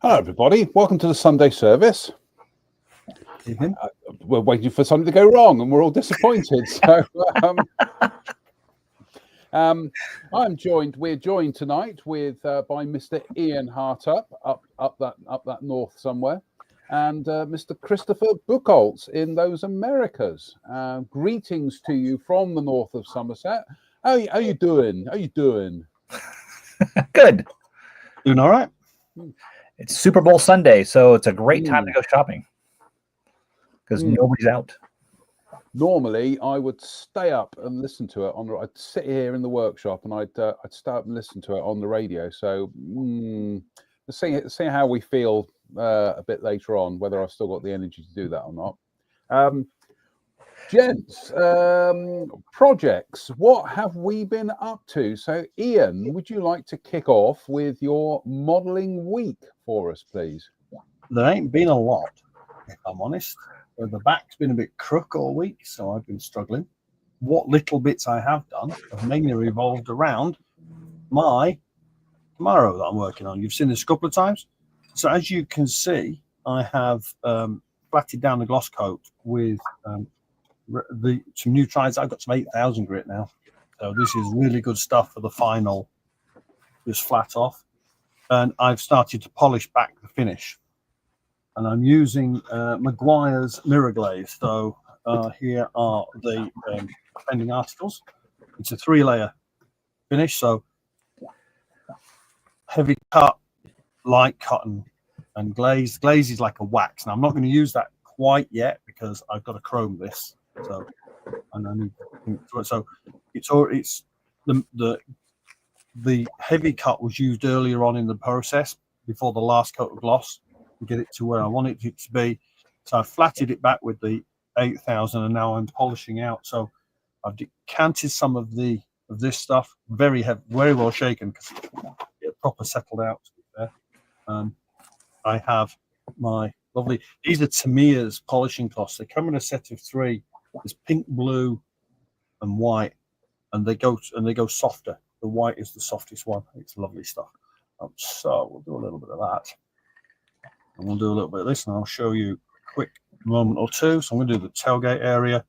Hello, everybody. Welcome to the Sunday service. We're waiting for something to go wrong, and we're all disappointed. So, we're joined tonight with by Mr. Ian Hartup up that north somewhere, and Mr. Christopher Buchholz in those Americas. Greetings to you from the north of Somerset. How you doing? How you doing? Good. Doing all right. It's Super Bowl Sunday, so it's a great time to go shopping because nobody's out. Normally, I would stay up and listen to it I'd sit here in the workshop and I'd stay up and listen to it on the radio. So let's see how we feel a bit later on, whether I've still got the energy to do that or not. Gents, projects, what have we been up to? So, Ian, would you like to kick off with your modelling week for us, please? There ain't been a lot, if I'm honest. The back's been a bit crook all week, so I've been struggling. What little bits I have done have mainly revolved around my Camaro that I'm working on. You've seen this a couple of times. So as you can see, I have flatted down the gloss coat with some new tries. I've got some 8,000 grit now, so this is really good stuff for the final just flat off. And I've started to polish back the finish, and I'm using Maguire's mirror glaze. So here are the pending articles. It's a 3-layer finish, so heavy cut, light cotton, and glaze. Glaze is like a wax. Now I'm not going to use that quite yet because I've got to chrome this. So, and I need to, so it's the heavy cut was used earlier on in the process before the last coat of gloss to get it to where I want it to be. So I flatted it back with the 8,000, and now I'm polishing out. So I've decanted some of this stuff, very heavy, very well shaken because it proper settled out. To be fair. I have my lovely. These are Tamiya's polishing cloths. They come in a set of 3. There's pink, blue, and white, and they go softer. The white is the softest one. It's lovely stuff. So we'll do a little bit of that, and we'll do a little bit of this, and I'll show you a quick moment or two. So I'm going to do the tailgate area.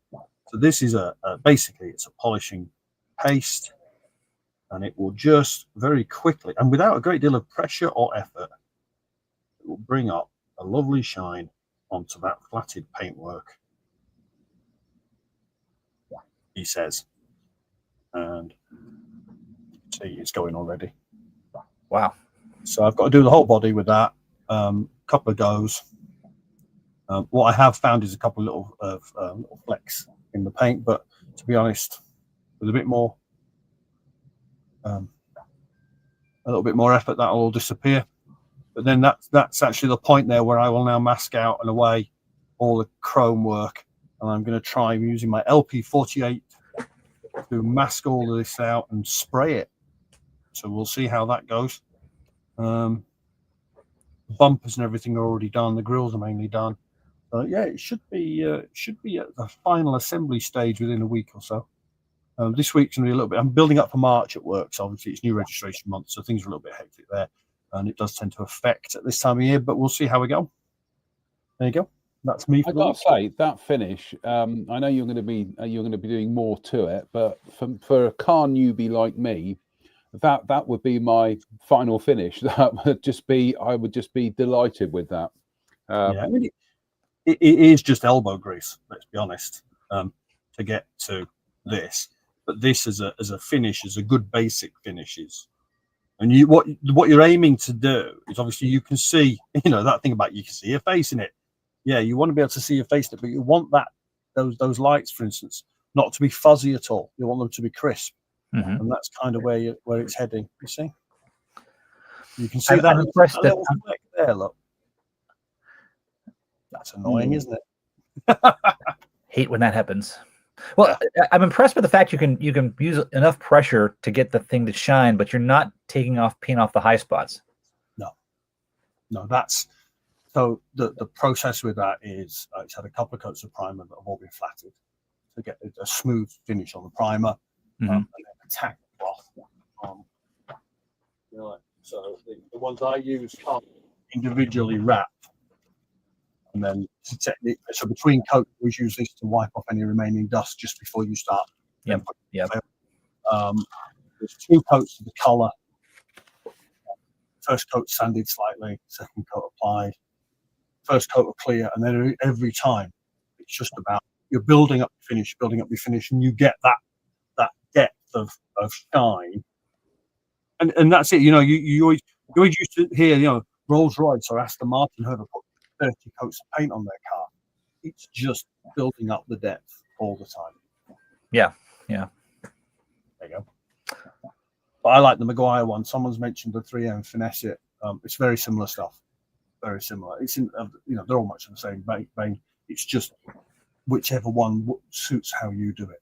So this is basically it's a polishing paste, and it will just very quickly and without a great deal of pressure or effort, it will bring up a lovely shine onto that flatted paintwork, he says. And see, it's going already. Wow. So I've got to do the whole body with that. Couple of goes. What I have found is a couple of little flecks in the paint, but to be honest, with a bit more effort, that will all disappear. But then that's actually the point there where I will now mask out and away all the chrome work, and I'm going to try using my LP48 to mask all of this out and spray it. So we'll see how that goes. The bumpers and everything are already done. The grills are mainly done. Yeah, it should be at the final assembly stage within a week or so. This week's going to be a little bit. I'm building up for March at work, so obviously it's new registration month, so things are a little bit hectic there, and it does tend to affect at this time of year. But we'll see how we go. There you go. That's me. I gotta say that finish. I know you're going to be doing more to it, but for a car newbie like me, that would be my final finish. That would just be. I would just be delighted with that. Yeah, I mean, it is just elbow grease. Let's be honest. To get to this, but this as a finish is a good basic finishes. And what you're aiming to do is obviously you can see, that thing about you can see your face in it. Yeah, you want to be able to see your face in it, but you want those lights, for instance, not to be fuzzy at all. You want them to be crisp. and that's kind of where it's heading. You see, you can see I'm that impressed little fleck there. Look, that's annoying, isn't it? Hate when that happens. Well, I'm impressed with the fact you can use enough pressure to get the thing to shine, but you're not taking off paint off the high spots. No, that's so the process with that is it's had a couple of coats of primer that have all been flatted to get a smooth finish on the primer, and then attack the cloth. So the ones I use come individually wrapped, and then it's a technique. So between coats, we use this to wipe off any remaining dust just before you start. Yep. There's 2 coats of the color. First coat sanded slightly, second coat applied, first coat of clear, and then every time it's just about you're building up your finish, and you get that depth of shine, and that's it. You always used to hear Rolls Royce or Aston Martin whoever put 30 coats of paint on their car. It's just building up the depth all the time. Yeah. There you go. But I like the Maguire one. Someone's mentioned the 3M Finesse It. It's very similar stuff. Very similar. It's in, they're all much of the same vein. It's just whichever one suits how you do it.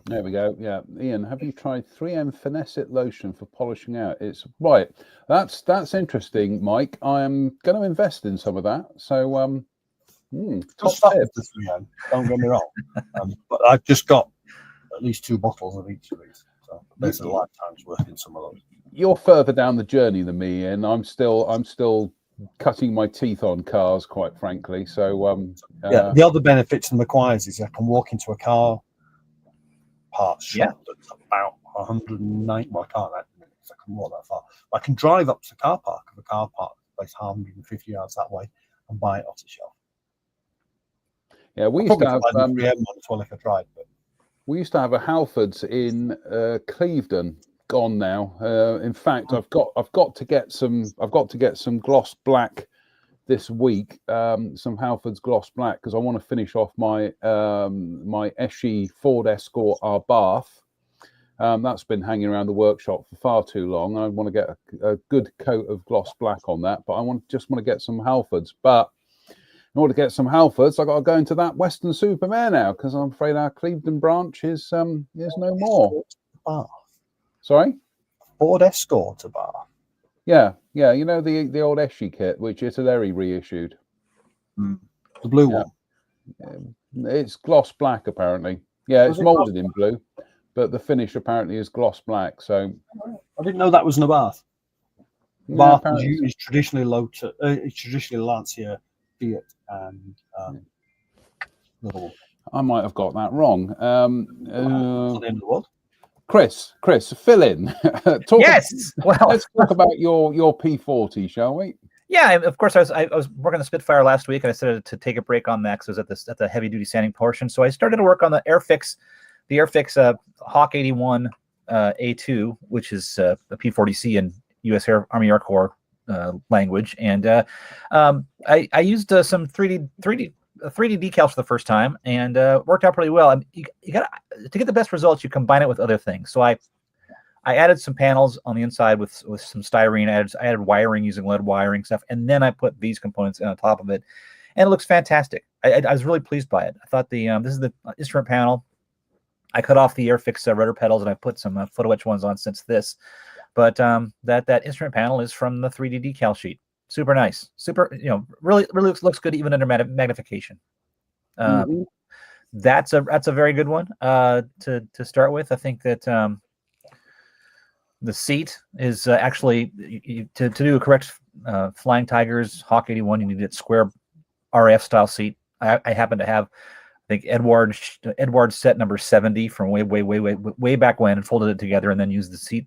There we go. Yeah, Ian, have you tried 3M Finesse It lotion for polishing out? It's right. That's interesting, Mike. I am going to invest in some of that. So, top stuff with the 3M. Don't get me wrong. But I've just got at least 2 bottles of each of these. So there's a lifetime's worth in some of those. You're further down the journey than me, and I'm still cutting my teeth on cars, quite frankly. So the other benefits of Maguire's is I can walk into a car parts shop that's about 190. Well, I can't actually because I can walk that far. But I can drive up to the car park of a car park place 150 yards that way and buy it off the shelf. Yeah, we used to have 3M one as well if I tried, but we used to have a Halfords in Clevedon. Gone now. In fact, I've got to get some gloss black this week. Some Halfords gloss black because I want to finish off my my Esche Ford Escort Abarth. That's been hanging around the workshop for far too long. I want to get a good coat of gloss black on that, but I just want to get some Halfords. But in order to get some Halfords, I got to go into that Western Supermare now because I'm afraid our Clevedon branch is no more. Sorry? Ford Escort bar. Yeah. You know the old Esche kit, which Italeri reissued. The blue one. It's gloss black apparently. Yeah, it's molded in blue, but the finish apparently is gloss black. So I didn't know that was an Abarth. Abarth is traditionally it's traditionally Lancia, Fiat, and I might have got that wrong. At the end of the world. Chris, fill in. Let's talk about your P40, shall we? Yeah, of course. I was working on the Spitfire last week, and I started to take a break on that because I was at the heavy duty sanding portion. So I started to work on the Airfix Hawk 81 A2, which is a P40C in U.S. Army Air Corps language, and I used some 3D decals for the first time, and worked out pretty well. You got to get the best results. You combine it with other things. So I added some panels on the inside with some styrene. I added wiring using lead wiring stuff, and then I put these components on top of it, and it looks fantastic. I was really pleased by it. I thought this is the instrument panel. I cut off the Airfix rudder pedals, and I put some photo etch ones on since this. But that instrument panel is from the 3D decal sheet. Super nice. Super, really looks good even under magnification. That's a very good one to start with. I think that the seat is actually to do a correct Flying Tigers Hawk 81. You need a square RF style seat. I happen to have, I think Edward's set number 70 from way back when, and folded it together and then used the seat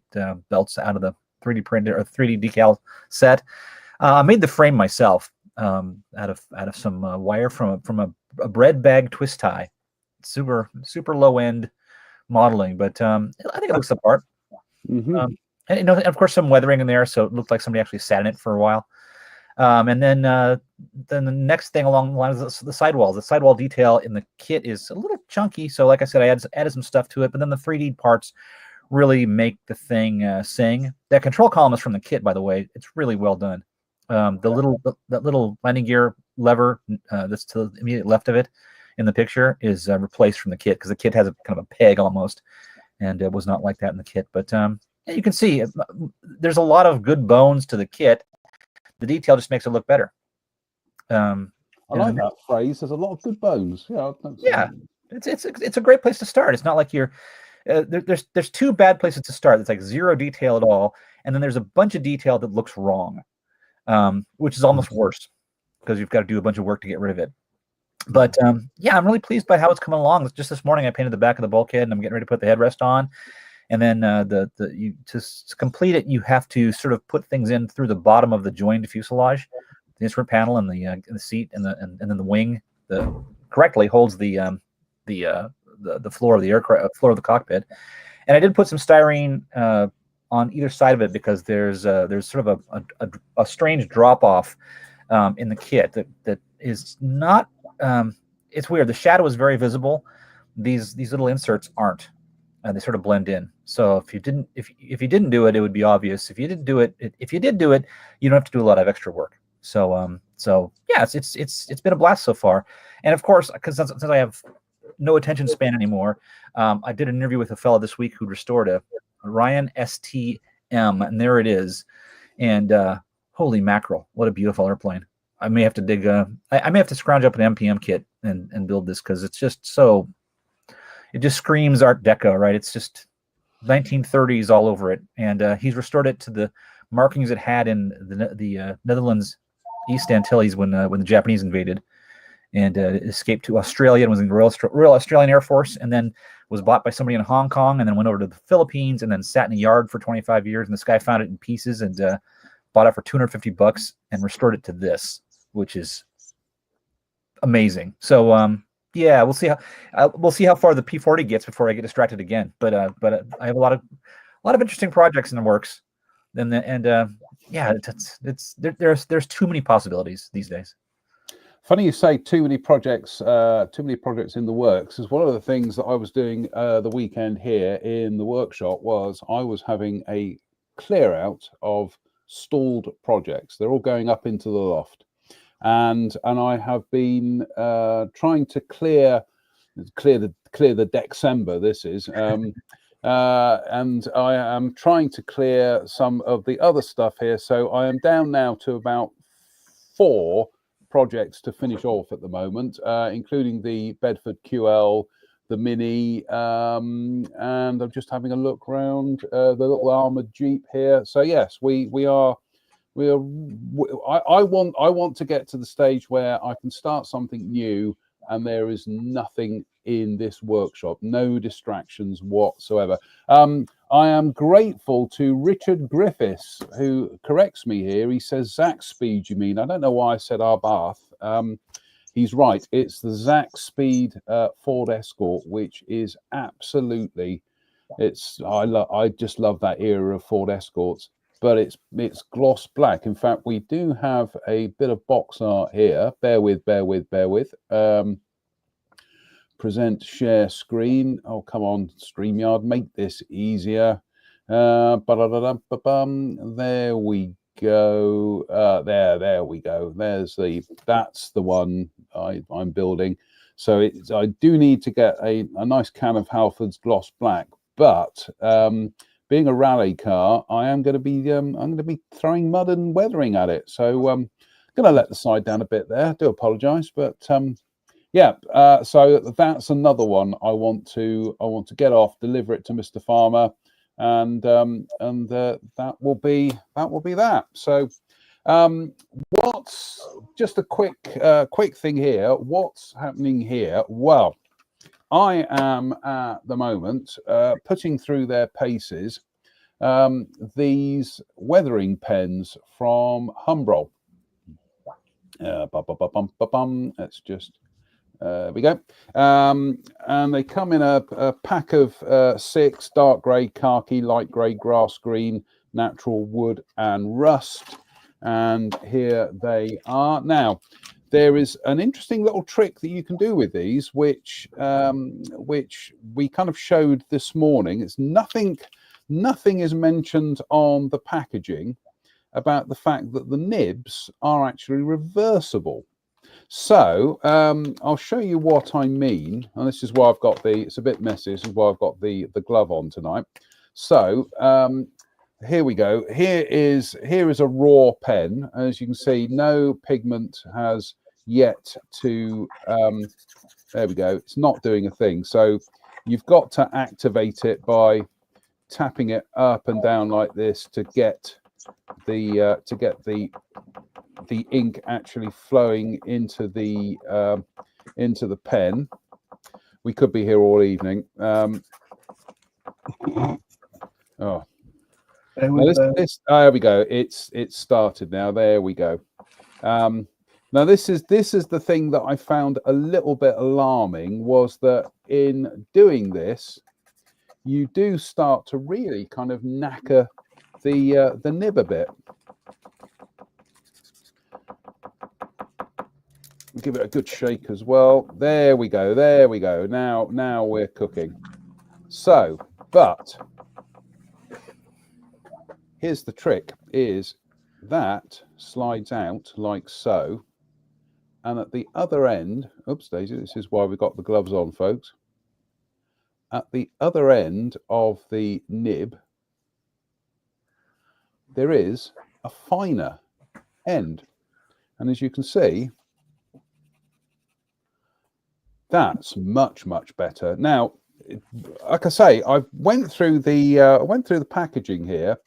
belts out of the 3D printer or 3D decal set. I made the frame myself out of some wire from a bread bag twist tie. Super low end modeling, but I think it looks the part. And of course some weathering in there, so it looked like somebody actually sat in it for a while. And then the next thing along the lines of the sidewalls. The sidewall detail in the kit is a little chunky. So like I said, I added some stuff to it, but then the 3D parts really make the thing sing. That control column is from the kit, by the way. It's really well done. That little landing gear lever that's to the immediate left of it in the picture is replaced from the kit, because the kit has a kind of a peg almost, and it was not like that in the kit. But you can see there's a lot of good bones to the kit. The detail just makes it look better. I like that phrase. There's a lot of good bones. Yeah, it's a great place to start. It's not like you're there's two bad places to start. It's like zero detail at all, and then there's a bunch of detail that looks wrong, which is almost worse, because you've got to do a bunch of work to get rid of it. But yeah, I'm really pleased by how it's coming along. Just this morning, I painted the back of the bulkhead, and I'm getting ready to put the headrest on. And then to complete it, you have to sort of put things in through the bottom of the joined fuselage, the instrument panel, and the seat, and then the wing correctly holds the floor of the aircraft, floor of the cockpit. And I did put some styrene on either side of it, because there's sort of a strange drop off in the kit that is not. It's weird. The shadow is very visible. These little inserts aren't. They sort of blend in. So if you didn't do it, it would be obvious. If you did do it, you don't have to do a lot of extra work. So yeah, it's been a blast so far. And of course, because since I have no attention span anymore, I did an interview with a fellow this week who restored a Ryan STM, and there it is. And holy mackerel, what a beautiful airplane! I may have to dig. I may have to scrounge up an MPM kit and build this, because it's just so. It just screams Art Deco, right? It's just 1930s all over it, and he's restored it to the markings it had in the Netherlands, East Antilles, when the Japanese invaded, and escaped to Australia and was in the Royal Australian Air Force, and then was bought by somebody in Hong Kong, and then went over to the Philippines, and then sat in a yard for 25 years. And this guy found it in pieces and bought it for $250 and restored it to this, which is amazing. So yeah, we'll see how far the P40 gets before I get distracted again. But I have a lot of interesting projects in the works. Yeah, there's too many possibilities these days. Funny you say too many projects in the works. Is one of the things that I was doing the weekend here in the workshop was I was having a clear out of stalled projects. They're all going up into the loft. And I have been trying to clear the December. This is, and I am trying to clear some of the other stuff here. So I am down now to about 4 projects to finish off at the moment, including the Bedford QL, the Mini, and I'm just having a look around the little armored Jeep here. So yes, we are. I want to get to the stage where I can start something new and there is nothing in this workshop, no distractions whatsoever. I am grateful to Richard Griffiths, who corrects me here. He says Zach Speed, you mean? I don't know why I said Arbath. He's right. It's the Zach Speed Ford Escort, which is absolutely, I just love that era of Ford Escorts. But it's gloss black. In fact, we do have a bit of box art here. Bear with. Present share screen. Oh, come on, StreamYard, make this easier. There we go. There we go. That's the one I'm building. So I do need to get a nice can of Halford's gloss black, but being a rally car, I'm going to be throwing mud and weathering at it. So I'm going to let the side down a bit there. I do apologise, but yeah. So that's another one I want to get off, deliver it to Mr. Farmer, and that will be that. So what's just a quick thing here? What's happening here? Well, I am at the moment putting through their paces these weathering pens from Humbrol. Let's just we go. And they come in a pack of 6: dark grey, khaki, light grey, grass green, natural wood, and rust. and here they are. Now, there is an interesting little trick that you can do with these, which we kind of showed this morning. It's nothing is mentioned on the packaging about the fact that the nibs are actually reversible. So I'll show you what I mean, and this is why I've got it's a bit messy. This is why I've got the glove on tonight. So here we go. Here is a raw pen. As you can see, no pigment has yet to there we go. It's not doing a thing. So you've got to activate it by tapping it up and down like this to get the ink actually flowing into the pen. We could be here all evening. Oh, there we go. It's started now. There we go. Now this is the thing that I found a little bit alarming, was that in doing this, you do start to really kind of knacker the nib a bit. Give it a good shake as well. There we go. There we go. Now we're cooking. So, but here's the trick: is that slides out like so, and at the other end, oops, Daisy, this is why we got the gloves on, folks. At the other end of the nib, there is a finer end, and as you can see, that's much better. Now, like I say, I went through the packaging here.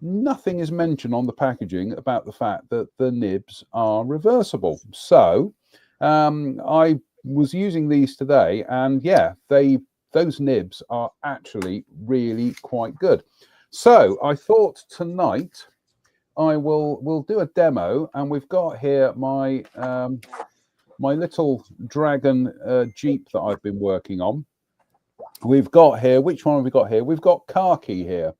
Nothing is mentioned on the packaging about the fact that the nibs are reversible. So I was using these today, and yeah, those nibs are actually really quite good. So I thought tonight we'll do a demo, and we've got here my my little Dragon Jeep that I've been working on. We've got here, which one have we got here? We've got khaki here.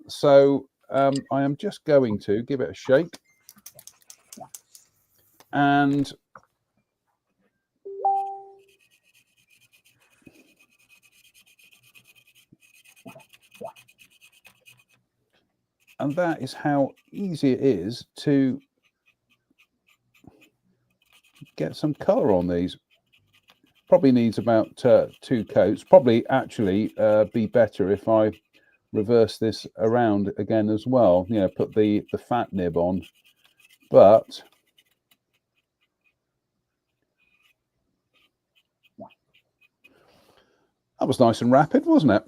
So I am just going to give it a shake, and that is how easy it is to get some color on these. Probably needs about 2 coats. Probably actually be better if I reverse this around again as well. You know, put the fat nib on, but that was nice and rapid, wasn't it?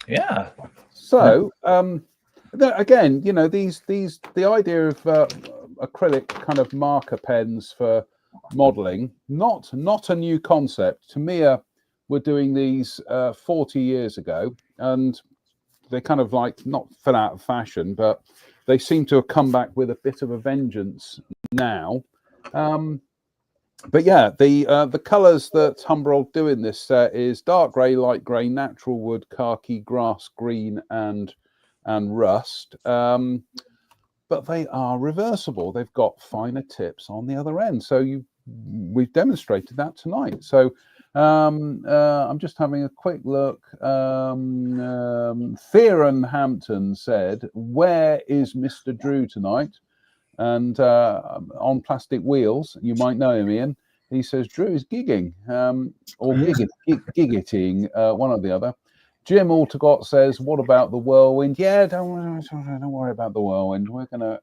Yeah. So again, you know, the idea of acrylic kind of marker pens for modeling, not a new concept. Tamiya were doing these 40 years ago, and they kind of like not fell out of fashion, but they seem to have come back with a bit of a vengeance now. But yeah, the colours that Humbrol do in this set is dark grey, light grey, natural wood, khaki, grass green, and rust. But they are reversible. They've got finer tips on the other end. So we've demonstrated that tonight. So I'm just having a quick look. Theron Hampton said, "Where is Mr. Drew tonight?" And on plastic wheels, you might know him, Ian. He says Drew is gigging or giggiting, one or the other. Jim Altegott says, "What about the whirlwind?" Yeah, don't worry about the whirlwind. We're gonna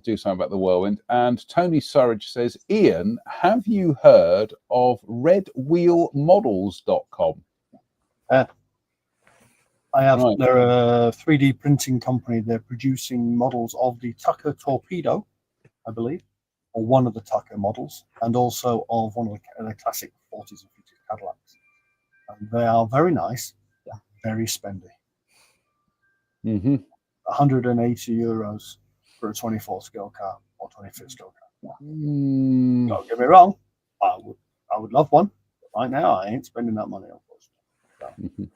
do something about the whirlwind. And Tony Surridge says, "Ian, have you heard of redwheelmodels.com?" I have. Right. They're a 3D printing company. They're producing models of the Tucker Torpedo, I believe, or one of the Tucker models, and also of one of the classic 40s and 50s Cadillacs. And they are very nice, very spendy. 180 euros for a 24 scale car or 25 scale car. Don't get me wrong, I would love one. But right now, I ain't spending that money, unfortunately.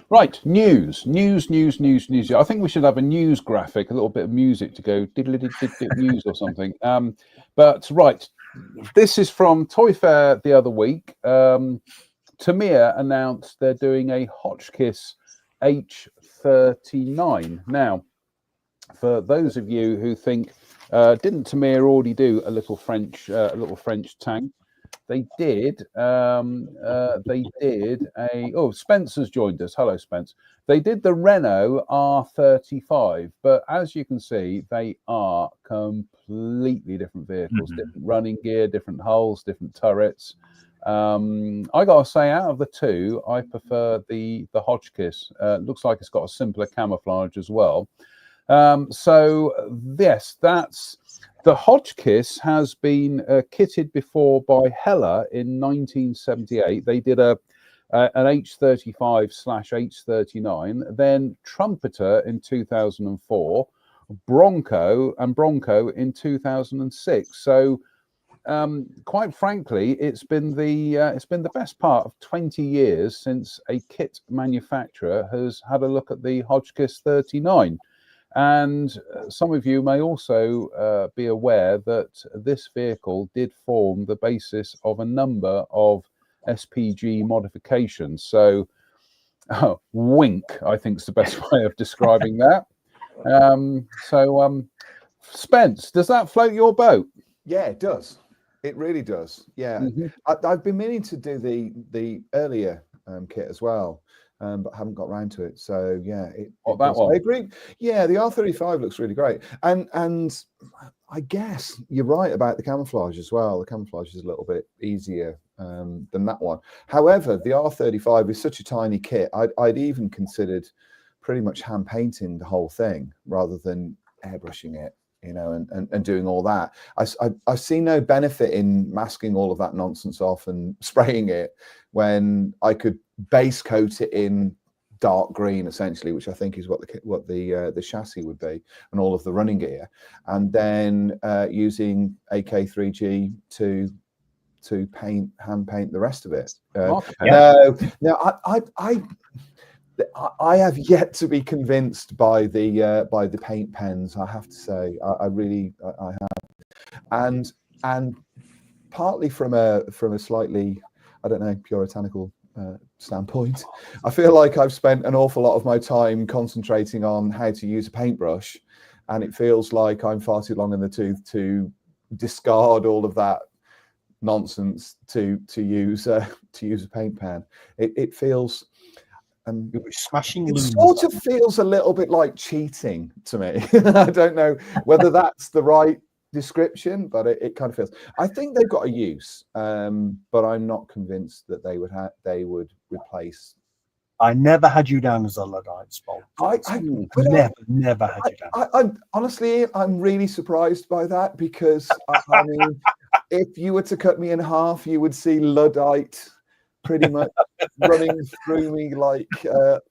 So. Right, news. I think we should have a news graphic, a little bit of music to go news or something. But right, this is from Toy Fair the other week. Tamiya announced they're doing a Hotchkiss H39. Now, for those of you who think, didn't Tamiya already do a little French tank? They did. They did a. Oh, Spencer's joined us. Hello, Spence. They did the Renault R35, but as you can see, they are completely different vehicles. Different running gear, different hulls, different turrets. I gotta say, out of the two, I prefer the Hotchkiss. Looks like it's got a simpler camouflage as well. So yes, that's. The Hotchkiss has been kitted before by Hella in 1978. They did an H35/H39, then Trumpeter in 2004, Bronco in 2006. So, quite frankly, it's been the best part of 20 years since a kit manufacturer has had a look at the Hotchkiss 39. And some of you may also be aware that this vehicle did form the basis of a number of SPG modifications. So, wink, I think is the best way of describing that. Spence, does that float your boat? Yeah, it does. It really does. Yeah, I've been meaning to do the earlier kit as well. But haven't got round to it. So yeah, that one. I agree. Yeah, the R35 looks really great, and I guess you're right about the camouflage as well. The camouflage is a little bit easier than that one. However, the R35 is such a tiny kit. I'd even considered pretty much hand painting the whole thing rather than airbrushing it, you know, and doing all that. I see no benefit in masking all of that nonsense off and spraying it when I could base coat it in dark green, essentially, which I think is what the chassis would be, and all of the running gear, and then using AK3G to hand paint the rest of it. No, I have yet to be convinced by the paint pens. I have to say, I really have, and partly from a slightly, I don't know, puritanical standpoint, I feel like I've spent an awful lot of my time concentrating on how to use a paintbrush, and it feels like I'm far too long in the tooth to discard all of that nonsense to use a paint pen. It feels. Smashing. It sort of feels a little bit like cheating to me. I don't know whether that's the right description, but it kind of feels. I think they've got a use, but I'm not convinced that they would replace. I never had you down as a Luddite, Spol. Never had you down. I'm honestly, I'm really surprised by that, because I mean, if you were to cut me in half, you would see Luddite pretty much running through me like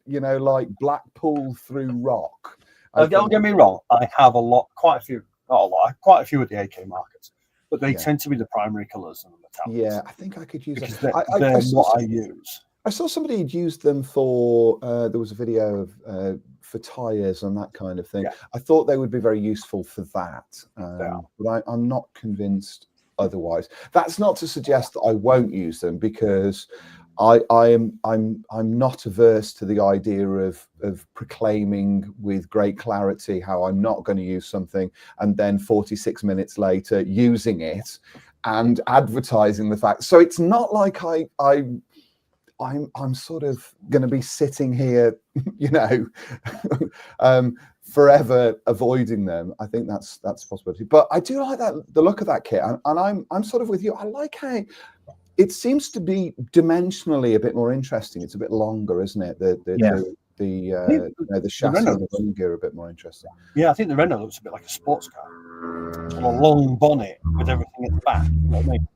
like Blackpool through rock. Don't get me wrong, I have quite a few of the AK markets, but they tend to be the primary colours and the metallics. Yeah, I think I could use because that. They're what I use. I saw somebody had used them for. There was a video of for tyres and that kind of thing. Yeah. I thought they would be very useful for that, but I'm not convinced otherwise. That's not to suggest that I won't use them, because I'm not averse to the idea of proclaiming with great clarity how I'm not going to use something, and then 46 minutes later using it and advertising the fact. So it's not like I'm sort of going to be sitting here, forever avoiding them. I think that's a possibility. But I do like the look of that kit, and I'm sort of with you. I like how it seems to be dimensionally a bit more interesting. It's a bit longer, isn't it? The chassis and the running gear are a bit more interesting. Yeah, I think the Renault looks a bit like a sports car. A long bonnet with everything at the back. You know what I mean?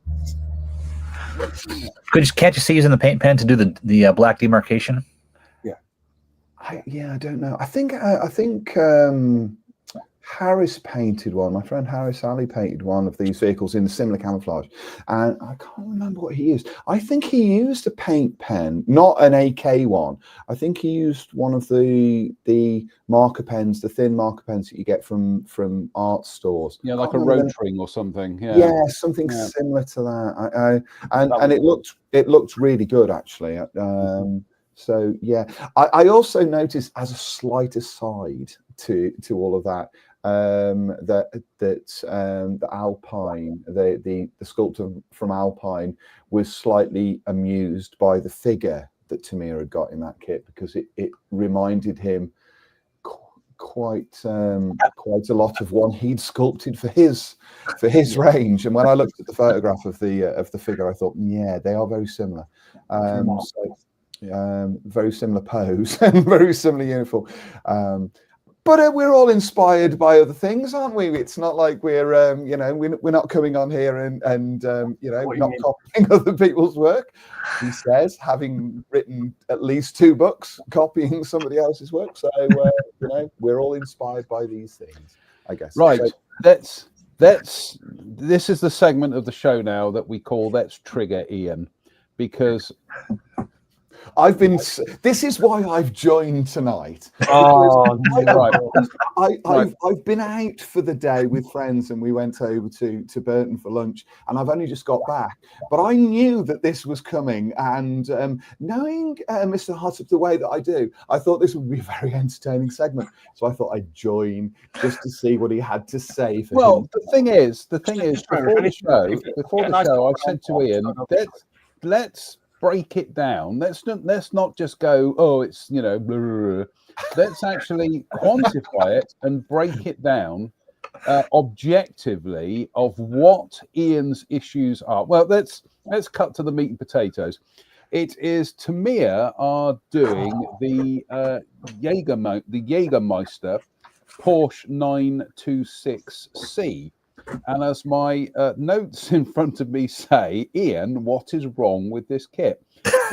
Can't you see using the paint pen to do the black demarcation? I don't know. I think Harris painted one. My friend Harris Alley painted one of these vehicles in similar camouflage, and I can't remember what he used. I think he used a paint pen, not an AK one. I think he used one of the marker pens, the thin marker pens that you get from art stores. Yeah, like a Rotring or something. Yeah, something similar to that. And it looked really good actually. So yeah, I also noticed, as a slight aside to all of that, that Alpine, the sculptor from Alpine, was slightly amused by the figure that Tamiya had got in that kit, because it reminded him quite a lot of one he'd sculpted for his range. And when I looked at the photograph of the figure, I thought, yeah, they are very similar. Very similar pose and very similar uniform. But we're all inspired by other things, aren't we? It's not like we're we're not coming on here and not copying other people's work. He says, having written at least 2 books, copying somebody else's work. So we're all inspired by these things, I guess. Right. So, This is the segment of the show now that we call Let's Trigger Ian, because this is why I've joined tonight. Oh, I've been out for the day with friends, and we went over to Burton for lunch, and I've only just got back. But I knew that this was coming, and knowing Mr. Hartop the way that I do, I thought this would be a very entertaining segment. So I thought I'd join just to see what he had to say. The thing is, before the show, I said to Ian, let's break it down. Let's not just go, oh, it's blah, blah, blah. Let's actually quantify it and break it down objectively of what Ian's issues are. Well, let's cut to the meat and potatoes. It is Tamiya are doing the Jägermeister Porsche 926C. And as my notes in front of me say, Ian, what is wrong with this kit?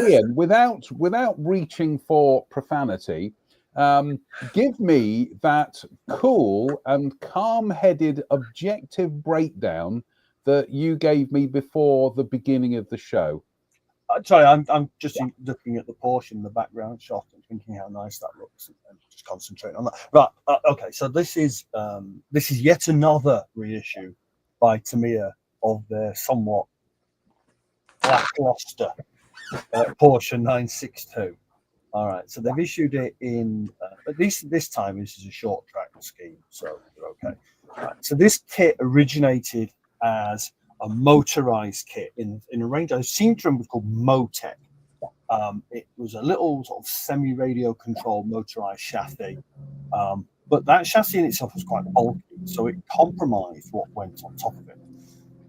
Ian, without reaching for profanity, give me that cool and calm-headed, objective breakdown that you gave me before the beginning of the show. Sorry, I'm just looking at the Porsche in the background shot and thinking how nice that looks, and just concentrating on that. Right, okay. So this is yet another reissue by Tamiya of their somewhat lackluster Porsche 962. All right, so they've issued it in at least this time. This is a short track scheme, so you're okay. Right, so this kit originated as a motorized kit in a range I seem to remember called Motec. It was a little sort of semi-radio controlled motorized chassis, but that chassis in itself was quite bulky, so it compromised what went on top of it.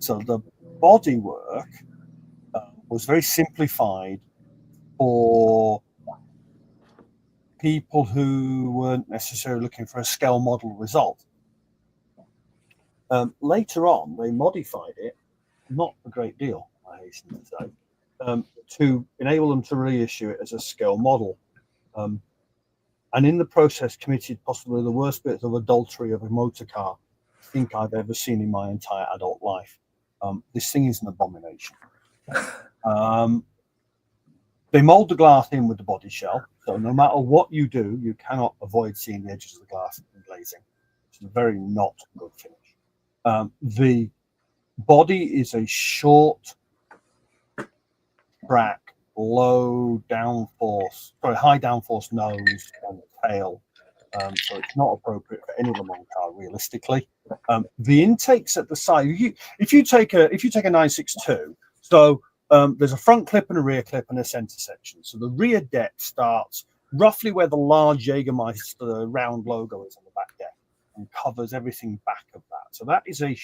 So the bodywork was very simplified for people who weren't necessarily looking for a scale model result. Later on, they modified it, not a great deal, I hasten to say, to enable them to reissue it as a scale model. And in the process, committed possibly the worst bit of adultery of a motor car I think I've ever seen in my entire adult life. This thing is an abomination. They mold the glass in with the body shell, so no matter what you do, you cannot avoid seeing the edges of the glass and glazing. It's a very not good finish. The body is a short track, high downforce nose and tail, so it's not appropriate for any Le Mans car realistically. The intakes at the side, if you take a 962, so there's a front clip and a rear clip and a center section. So the rear deck starts roughly where the large Jägermeister round logo is on the back deck and covers everything back of that. So that is a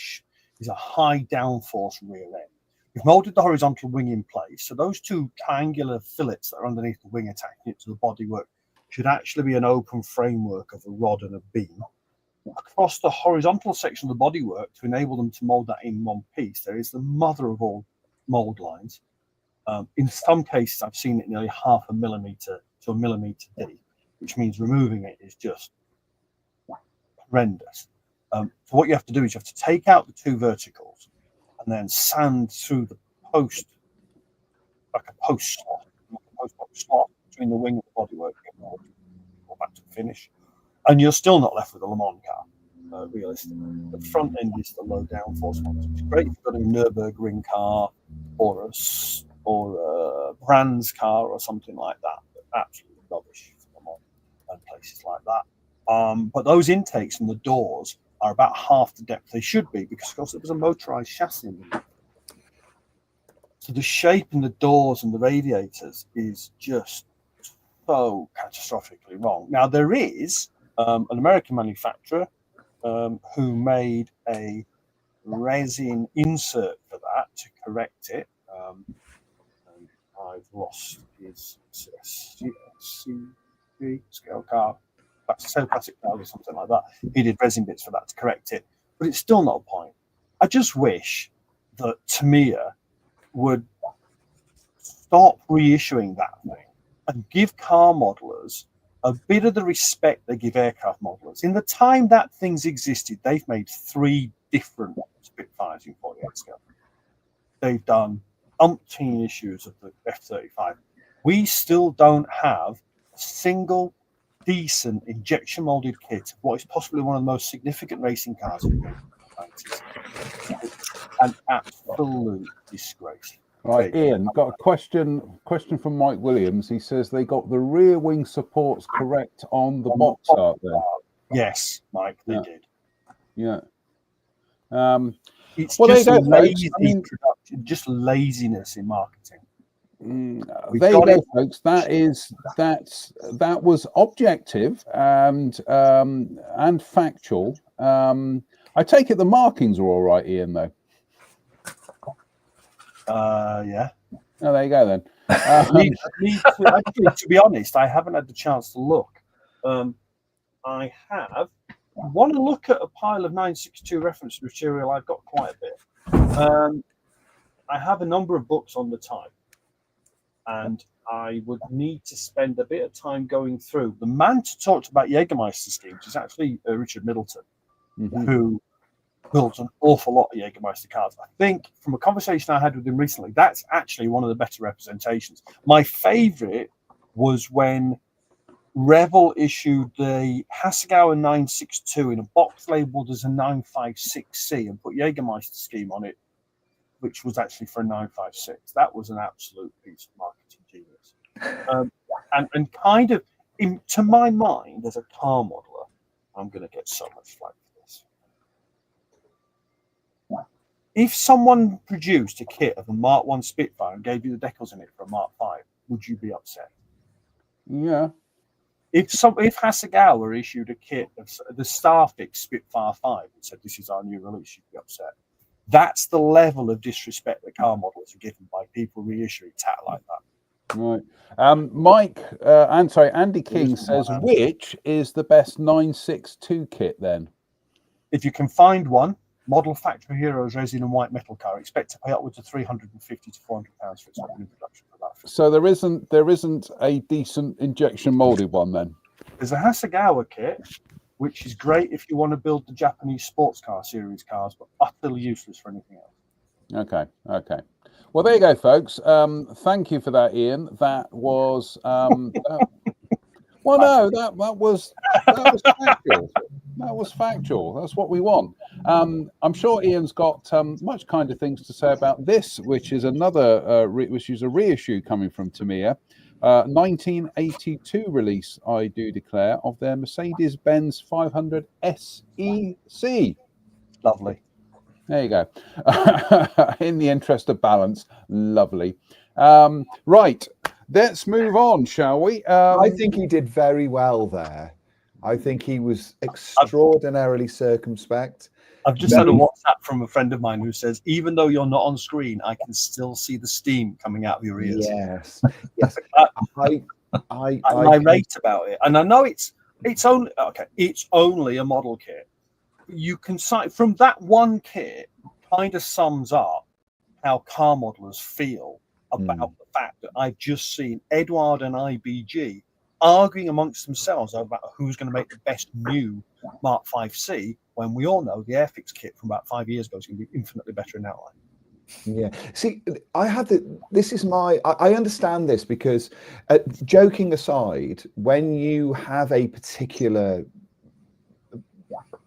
high downforce rear end. We've molded the horizontal wing in place. So those 2 triangular fillets that are underneath the wing attaching it to the bodywork should actually be an open framework of a rod and a beam. Across the horizontal section of the bodywork, to enable them to mold that in one piece, there is the mother of all mold lines. In some cases, I've seen it nearly 0.5 millimeter to 1 millimeter deep, which means removing it is just horrendous. So what you have to do is you have to take out the two verticals and then sand through the post, like a post slot, like a post box slot between the wing and the bodywork, go back to the finish. And you're still not left with a Le Mans car, realistically. The front end is the low downforce one. It's great if you've got a Nürburgring car or a Brands car or something like that. But absolutely rubbish for Le Mans and places like that. But those intakes and the doors are about half the depth they should be, because of course it was a motorized chassis in them. So the shape in the doors and the radiators is just so catastrophically wrong. Now there is an American manufacturer who made a resin insert for that to correct it. And I've lost his scale car. That's so classic car or something like that. He did resin bits for that to correct it, but it's still not a point. I just wish that Tamiya would stop reissuing that thing and give car modelers a bit of the respect they give aircraft modelers. In the time that things existed, they've made 3 different Spitfires in 48 scale. They've done umpteen issues of the F-35. We still don't have a single decent injection molded kit of what is possibly one of the most significant racing cars in the 90s. An absolute disgrace. Right, Ian, got a question from Mike Williams. He says they got the rear wing supports correct on the box art there. Yes, Mike, they did. Yeah. It's well, just there you go, lazy folks. production, just laziness in marketing. There you go, folks. That was objective and factual. I take it the markings are all right, Ian, though. Yeah. Oh, there you go then. Actually, to be honest, I haven't had the chance to look. I want to look at a pile of 962 reference material. I've got quite a bit. I have a number of books on the type, and I would need to spend a bit of time going through. The man to talk about Jägermeister schemes is actually Richard Middleton, who builds an awful lot of Jägermeister cars. I think from a conversation I had with him recently, that's actually one of the better representations. My favorite was when Revell issued the Hasegawa 962 in a box labeled as a 956C and put Jägermeister scheme on it, which was actually for a 956. That was an absolute piece of marketing genius. And kind of, to my mind, as a car modeler, I'm going to get so much flack for this. If someone produced a kit of a Mark 1 Spitfire and gave you the decals in it for a Mark 5, would you be upset? Yeah. If Hasegawa issued a kit of the Starfix Spitfire 5 and said, this is our new release, you'd be upset. That's the level of disrespect that car models are given by people reissuing tat like that. Right. Andy King says, which is the best 962 kit then? If you can find one, model Factory Heroes resin and white metal car, expect to pay upwards of £350 to £400 for its opening production for that. So there isn't a decent injection molded one then? There's a Hasegawa kit, which is great if you want to build the Japanese sports car series cars, but utterly useless for anything else. Okay. Well, there you go, folks. Thank you for that, Ian. That was that was factual. That was factual. That's what we want. I'm sure Ian's got much kinder things to say about this, which is another which is a reissue coming from Tamiya. 1982 release, I do declare, of their Mercedes-Benz 500 SEC. Lovely. There you go. In the interest of balance, lovely. Right, let's move on, shall we? I think he did very well there. I think he was extraordinarily circumspect. I've just had a WhatsApp from a friend of mine who says, even though you're not on screen, I can still see the steam coming out of your ears. Yes. I irate about it. And I know it's only a model kit. You can cite from that one kit kind of sums up how car modelers feel about the fact that I've just seen Eduard and IBG arguing amongst themselves about who's going to make the best new Mark 5C, when we all know the Airfix kit from about 5 years ago is going to be infinitely better in outline. Yeah. See, this is I understand this because, joking aside, when you have a particular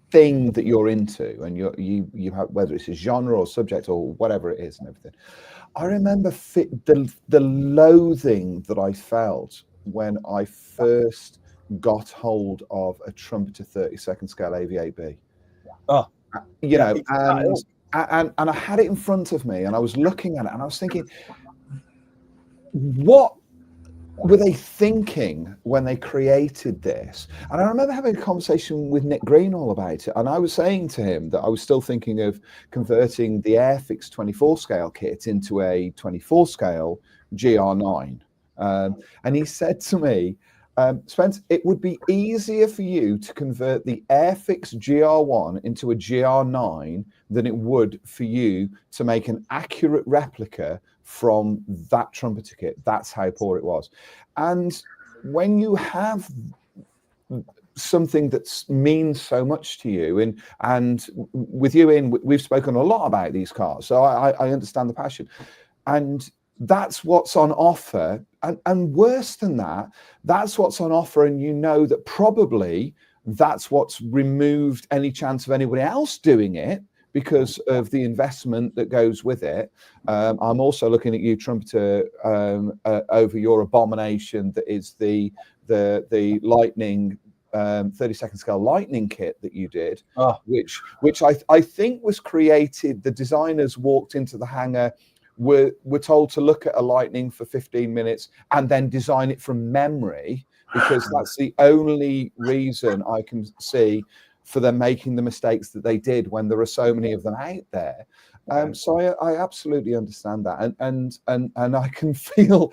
thing that you're into and you have, whether it's a genre or subject or whatever it is and everything, I remember the loathing that I felt when I first got hold of a Trumpeter 32nd scale AV8B. Oh, you know, and I had it in front of me and I was looking at it and I was thinking, what were they thinking when they created this? And I remember having a conversation with Nick Green all about it. And I was saying to him that I was still thinking of converting the Airfix 24 scale kit into a 24 scale GR9. And he said to me, Spence, it would be easier for you to convert the Airfix GR1 into a GR9 than it would for you to make an accurate replica from that Trumpeter kit. That's how poor it was. And when you have something that means so much to you, and with you in, we've spoken a lot about these cars, so I understand the passion. And that's what's on offer. And worse than that, that's what's on offer. And you know that probably that's what's removed any chance of anybody else doing it because of the investment that goes with it. I'm also looking at you, Trumpeter, over your abomination that is the Lightning 32nd scale Lightning kit that you did, which I think was created. The designers walked into the hangar, were told to look at a Lightning for 15 minutes and then design it from memory, because that's the only reason I can see for them making the mistakes that they did when there are so many of them out there. So I absolutely understand that, and I can feel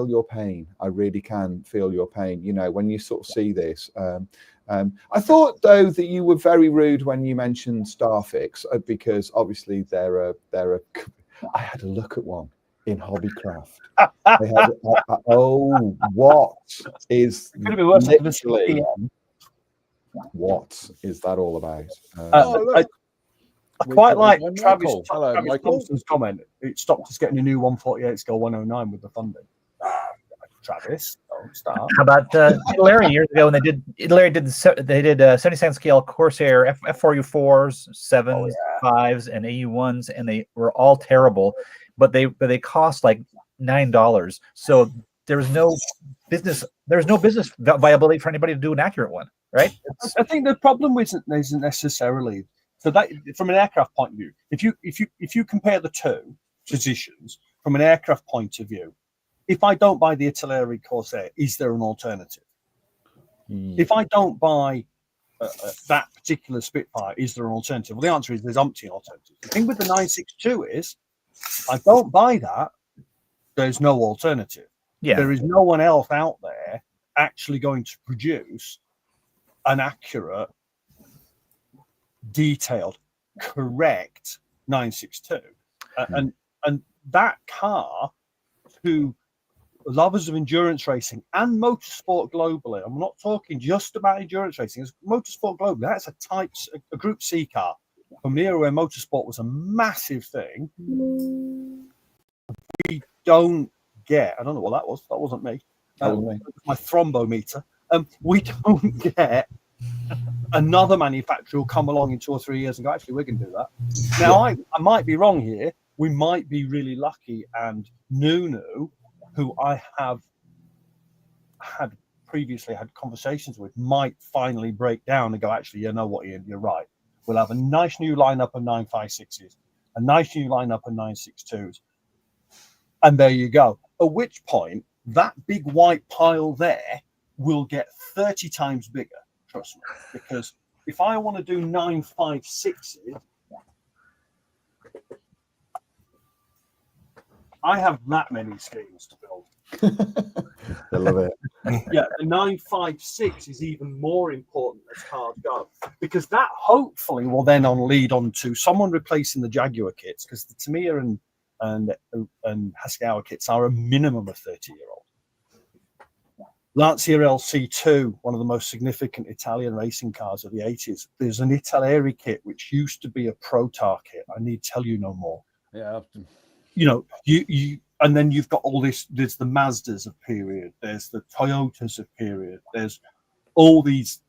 your pain. I really can feel your pain. You know, when you sort of see this. I thought though that you were very rude when you mentioned Starfix, because obviously they're a. I had a look at one in Hobbycraft. What is literally? What is that all about? I quite like Travis Michael. Thompson's comment. It stopped us getting a new 148 scale 109 with the funding. Travis, don't start. How about Larry years ago when they did 72nd scale Corsair F4U4s, 7s, 5s, and AU1s, and they were all terrible, but they cost like $9. So there's no business viability for anybody to do an accurate one, right? I think the problem isn't necessarily so that from an aircraft point of view. If you compare the two positions from an aircraft point of view, if I don't buy the Italeri Corsair, is there an alternative? If I don't buy that particular Spitfire, is there an alternative? Well, the answer is there's umpteen alternatives. The thing with the 962 is, I don't buy that, there's no alternative. Yeah. There is no one else out there actually going to produce an accurate, detailed, correct 962. And that car, to lovers of endurance racing and motorsport globally, I'm not talking just about endurance racing, it's motorsport globally. That's a Group C car from the era where motorsport was a massive thing. We don't get, I don't know what that was, that wasn't me. That was my thrombometer. We don't get another manufacturer will come along in 2 or 3 years and go, actually, we can do that. Now, I might be wrong here. We might be really lucky, and Nunu, who I have previously had conversations with, might finally break down and go, actually, you know what, Ian, you're right. We'll have a nice new lineup of 956s, a nice new lineup of 962s. And there you go. At which point, that big white pile there will get 30 times bigger, trust me. Because if I want to do 956s, I have that many schemes to build. I love it. Yeah, the 956 is even more important as cars go, because that hopefully will then lead on to someone replacing the Jaguar kits, because the Tamiya and Hasegawa kits are a minimum of 30-year-old. Lancia LC2, one of the most significant Italian racing cars of the 80s. There's an Italeri kit, which used to be a Protar kit. I need tell you no more. Yeah. You know, and then you've got all this, there's the Mazdas of period, there's the Toyotas of period, there's all these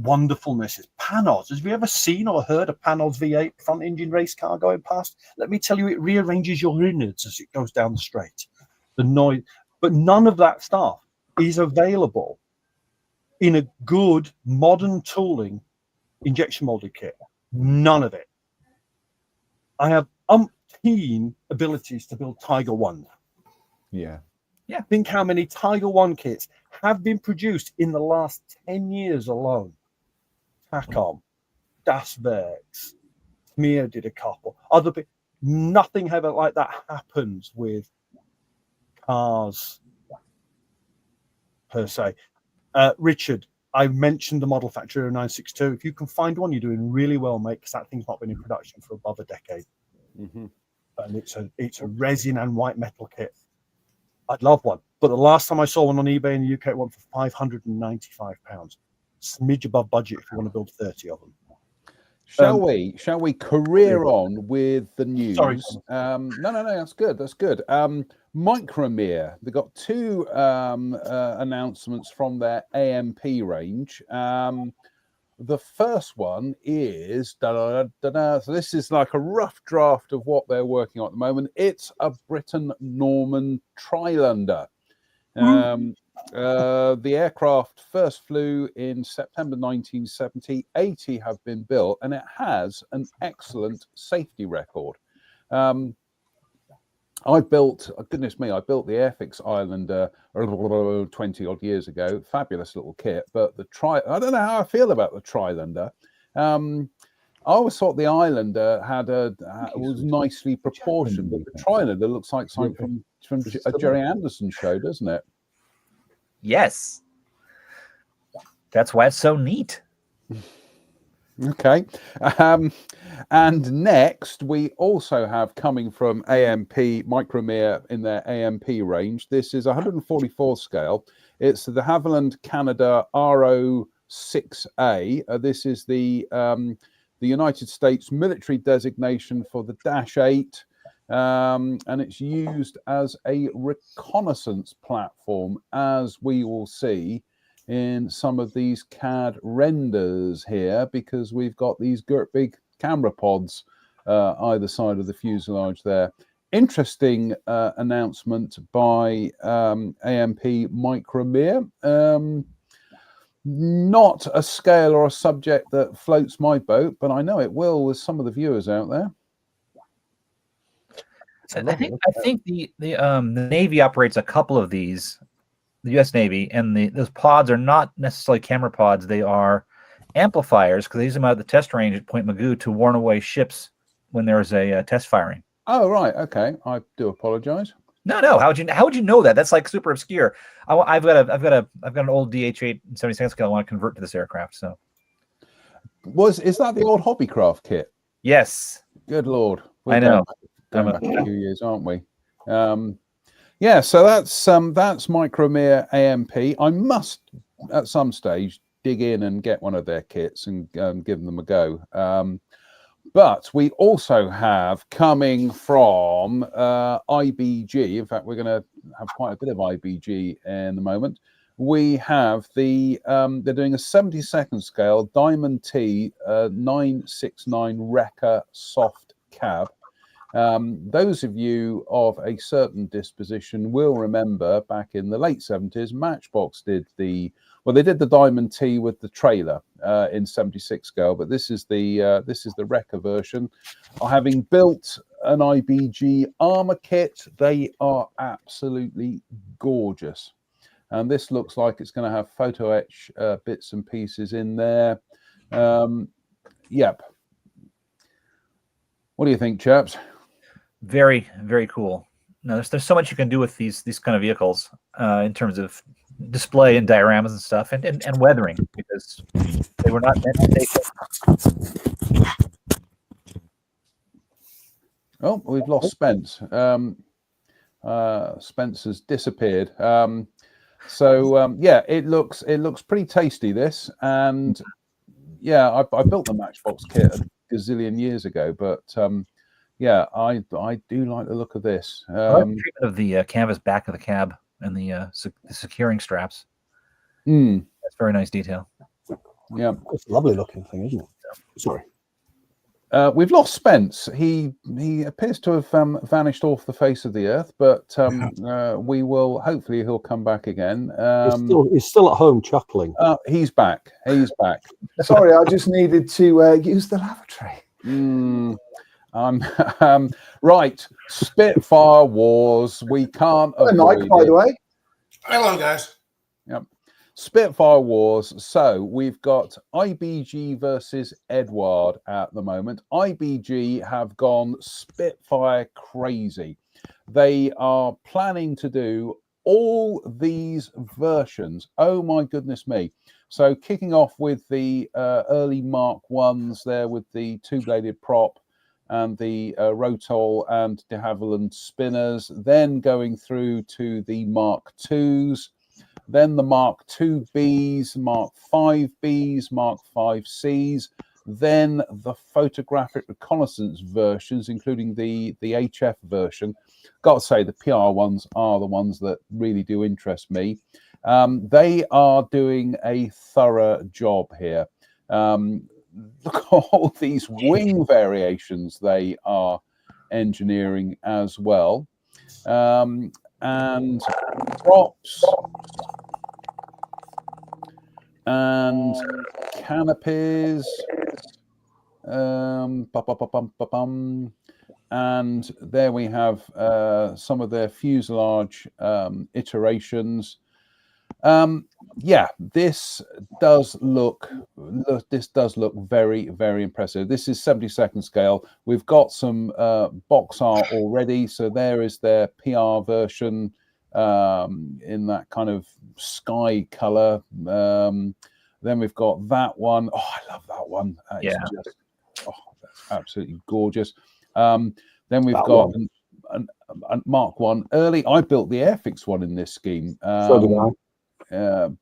wonderfulnesses. Panoz, have you ever seen or heard a Panoz V8 front engine race car going past? Let me tell you, it rearranges your innards as it goes down the straight. The noise, but none of that stuff is available in a good modern tooling injection molded kit. None of it. I have umpteen abilities to build Tiger One. Yeah. Think how many Tiger One kits have been produced in the last 10 years alone. Tacom, Das Werks, Smear did a couple. Other people, nothing ever like that happens with cars per se. Richard, I mentioned the model factory 0962. If you can find one, you're doing really well, mate, because that thing's not been in production for above a decade. Mm-hmm. And it's a resin and white metal kit. I'd love one, but the last time I saw one on eBay in the UK, it went for £595. Smidge above budget if you want to build 30 of them. Shall we career on with the news? Sorry. No, that's good. That's good. Micromere, they got two announcements from their AMP range. The first one is so this is like a rough draft of what they're working on at the moment. It's a Britain Norman Trilander. The aircraft first flew in September 1970. 80 have been built, and it has an excellent safety record. I built the Airfix Islander 20 odd years ago. Fabulous little kit, but I don't know how I feel about the Trilander. I always thought the Islander was nicely proportioned, but the Trilander looks like something from a Jerry Anderson show, doesn't it? Yes. That's why it's so neat. Okay. And next, we also have coming from AMP Micromere in their AMP range. This is 144 scale. It's the de Havilland Canada RO6A. This is the United States military designation for the Dash 8. And it's used as a reconnaissance platform, as we will see in some of these CAD renders here, because we've got these big camera pods either side of the fuselage there. Interesting announcement by AMP Micromere. Not a scale or a subject that floats my boat, but I know it will with some of the viewers out there. I think the Navy operates a couple of these, the U.S. Navy, and those pods are not necessarily camera pods. They are amplifiers, because they use them out at the test range at Point Magoo to warn away ships when there's a test firing. Oh, right. Okay. I do apologize. No. How would you know that? That's like super obscure. I've got an old DH-8 72nd scale I want to convert to this aircraft. So, is that the old Hobbycraft kit? Yes. Good Lord. I know. Going back a few years, aren't we? Yeah. So that's Micromere AMP. I must at some stage dig in and get one of their kits and give them a go. But we also have coming from IBG. In fact, we're going to have quite a bit of IBG in the moment. We have they're doing a 72nd scale Diamond T 969 Wrecker soft cab. Those of you of a certain disposition will remember back in the late 70s, Matchbox did they did the Diamond T with the trailer in 76 scale, but this is the Wrecker version. Having built an IBG armor kit, they are absolutely gorgeous. And this looks like it's going to have photo etch bits and pieces in there. Yep. What do you think, chaps? Very, very cool. Now, there's so much you can do with these kind of vehicles in terms of display and dioramas and stuff, and weathering, because they were not meant to take it. Oh, we've lost Spence. Spence has disappeared. So yeah, it looks pretty tasty, this. And yeah, I built the Matchbox kit a gazillion years ago, but yeah, I do like the look of this. I like the treatment of the canvas back of the cab and the securing straps. That's very nice detail. Yeah, It's a lovely looking thing, isn't it? Sorry. we've lost Spence. He appears to have vanished off the face of the earth, but we will, hopefully he'll come back again. He's still at home chuckling. He's back. He's back. Sorry, I just needed to use the lavatory. Right, Spitfire Wars. We can't Hello, avoid Mike, by it. the way. Hello, guys. Yep. Spitfire Wars. So we've got IBG versus Edward at the moment. IBG have gone Spitfire crazy. They are planning to do all these versions. Oh my goodness me. So kicking off with the early Mark 1s there with the two-bladed prop and the Rotol and de Havilland spinners, then going through to the Mark 2s, then the Mark 2Bs, Mark 5Bs, Mark 5Cs, then the photographic reconnaissance versions, including the HF version. Got to say, the PR ones are the ones that really do interest me. They are doing a thorough job here. Look at all these wing variations they are engineering as well. And props and canopies, and there we have some of their fuselage iterations. Yeah, this does look very, very impressive. This is 72nd scale. We've got some box art already. So there is their PR version in that kind of sky color. Then we've got that one. Oh, I love that one. That's absolutely gorgeous. Then we've got a Mark 1 early. I built the Airfix one in this scheme. So did I.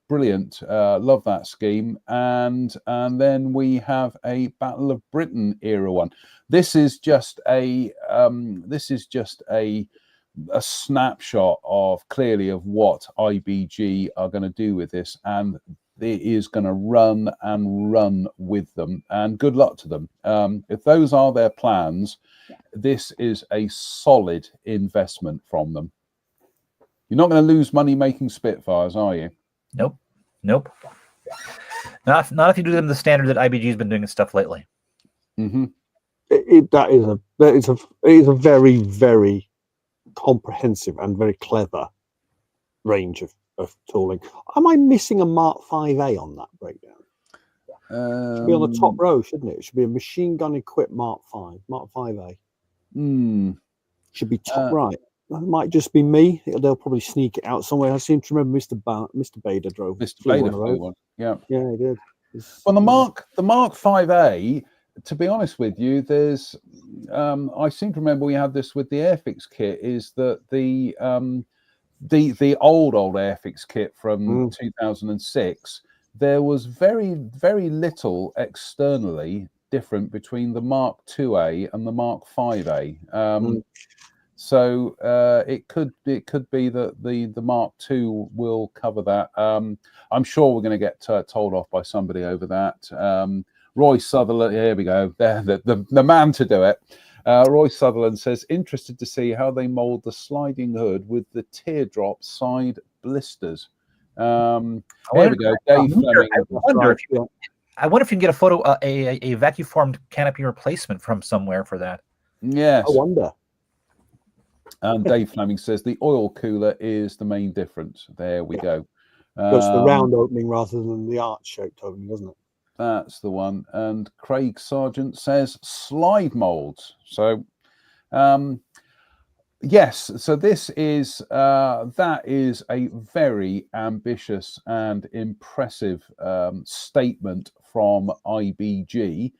Brilliant. Love that scheme. And then we have a Battle of Britain era one. This is just a snapshot of clearly of what IBG are going to do with this, and it is going to run and run with them, and good luck to them. If those are their plans, this is a solid investment from them. You're not going to lose money making Spitfires, are you? Nope. Not if you do them the standard that IBG has been doing stuff lately. Mm-hmm. It is a very, very comprehensive and very clever range of tooling. Am I missing a Mark 5A on that breakdown? It should be on the top row, shouldn't it? It should be a machine gun equipped Mark 5A. Should be top right. That might just be me. They'll probably sneak it out somewhere. I seem to remember Mr. Bader drove. Mr. Bader flew one. Yeah, he did. Well, the Mark 5A. To be honest with you, there's. I seem to remember we had this with the Airfix kit. Is that the old Airfix kit from 2006? There was very, very little externally different between the Mark 2A and the Mark 5A. So it could be that the Mark II will cover that. I'm sure we're going to get told off by somebody over that. Roy Sutherland, here we go. The man to do it. Roy Sutherland says, interested to see how they mould the sliding hood with the teardrop side blisters. Here we go. Dave Fleming. I wonder if you can get a photo, a vacuum formed canopy replacement from somewhere for that. Yes. I wonder. And Dave Fleming says the oil cooler is the main difference. There we go. It's the round opening rather than the arch-shaped opening, doesn't it? That's the one. And Craig Sargent says slide molds. So, yes. So this is that is a very ambitious and impressive statement from IBG.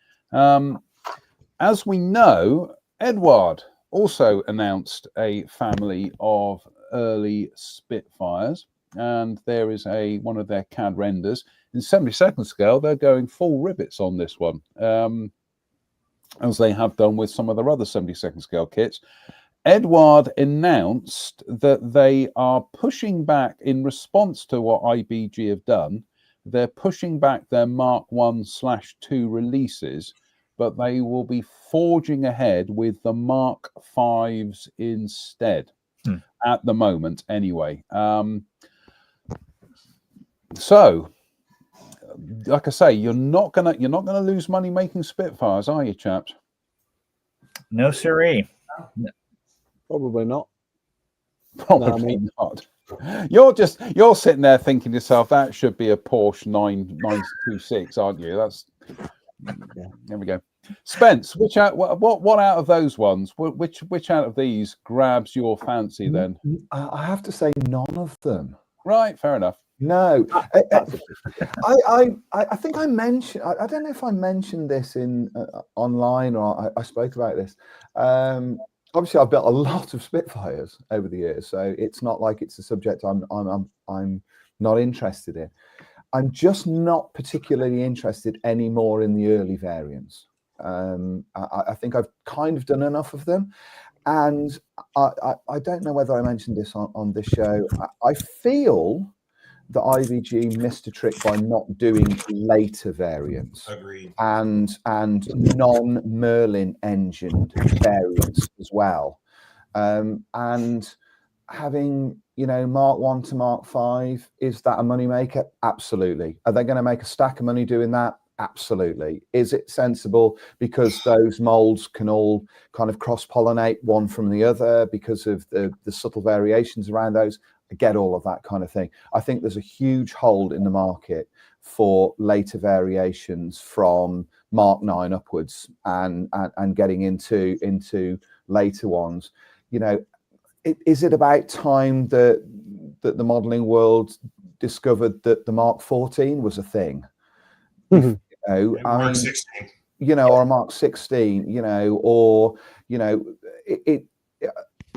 As we know, Edward also announced a family of early Spitfires. and there is one of their CAD renders. In 72nd scale, they're going full rivets on this one, as they have done with some of their other 72nd scale kits. Edward announced that they are pushing back in response to what IBG have done. They're pushing back their Mark 1/2 releases, but they will be forging ahead with the Mark 5s instead, at the moment anyway. So, like I say, you're not gonna lose money making Spitfires, are you, chaps? No, siree. Probably not. Probably not. You're sitting there thinking to yourself, that should be a Porsche 926, aren't you? That's there we go. Spence, what out of those ones, which out of these grabs your fancy then? I have to say none of them. Right, fair enough. No, I think I mentioned. I don't know if I mentioned this in online or I spoke about this. Obviously, I've built a lot of Spitfires over the years, so it's not like it's a subject I'm not interested in. I'm just not particularly interested anymore in the early variants. I think I've kind of done enough of them, and I don't know whether I mentioned this on this show. I feel that IVG missed a trick by not doing later variants. Agreed. and non-Merlin engined variants as well, and having Mark 1 to Mark 5, is that a money maker? Absolutely. Are they going to make a stack of money doing that? Absolutely. Is it sensible because those molds can all kind of cross-pollinate one from the other because of the subtle variations around those? I get all of that kind of thing. I think there's a huge hole in the market for later variations from Mark 9 upwards and getting into later ones. Is it about time that the modeling world discovered that the Mark 14 was a thing? Mark 16. Or a Mark 16,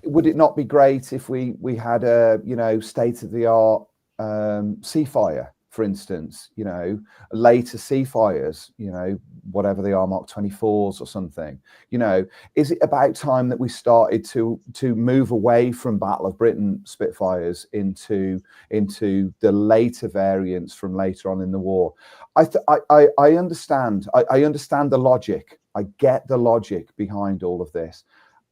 would it not be great if we had a state-of-the-art Seafire, for instance, later Seafires, whatever they are, Mark 24s or something? Is it about time that we started to move away from Battle of Britain Spitfires into the later variants from later on in the war? I understand. I understand the logic. I get the logic behind all of this.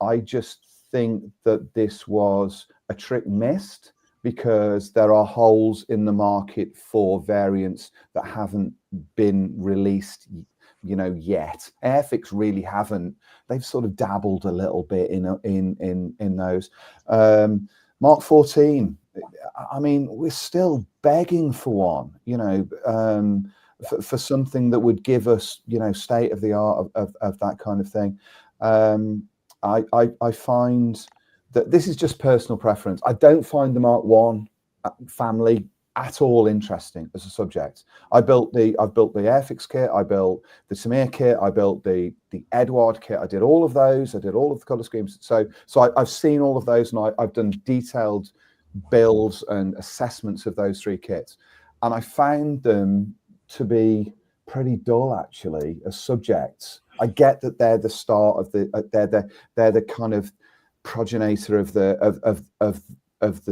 I just think that this was a trick missed because there are holes in the market for variants that haven't been released, yet. Airfix really haven't. They've sort of dabbled a little bit in those. Mark 14. I mean, we're still begging for one, for something that would give us, state of the art of that kind of thing. I find that this is just personal preference. I don't find the Mark 1 family at all interesting as a subject. I've built the Airfix kit, I built the Samir kit, I built the Edward kit. I did all of those. I did all of the color schemes. So I've seen all of those, and I've done detailed builds and assessments of those three kits, and I found them to be pretty dull actually as subjects. I get that they're the start of they're the kind of progenitor of the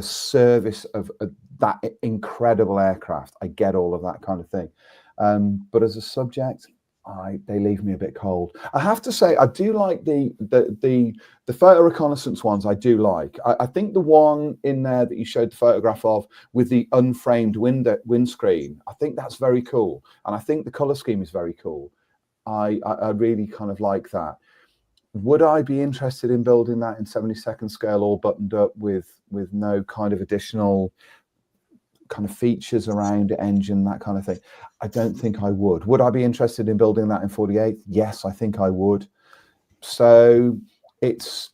service of that incredible aircraft. I get all of that kind of thing, but as a subject, they leave me a bit cold. I have to say, I do like the photo reconnaissance ones. I do like. I think the one in there that you showed the photograph of with the unframed windscreen, I think that's very cool, and I think the color scheme is very cool. I really kind of like that. Would I be interested in building that in 72nd scale, all buttoned up with no kind of additional kind of features around engine, that kind of thing? I don't think I would. Would I be interested in building that in 48? Yes, I think I would. So it's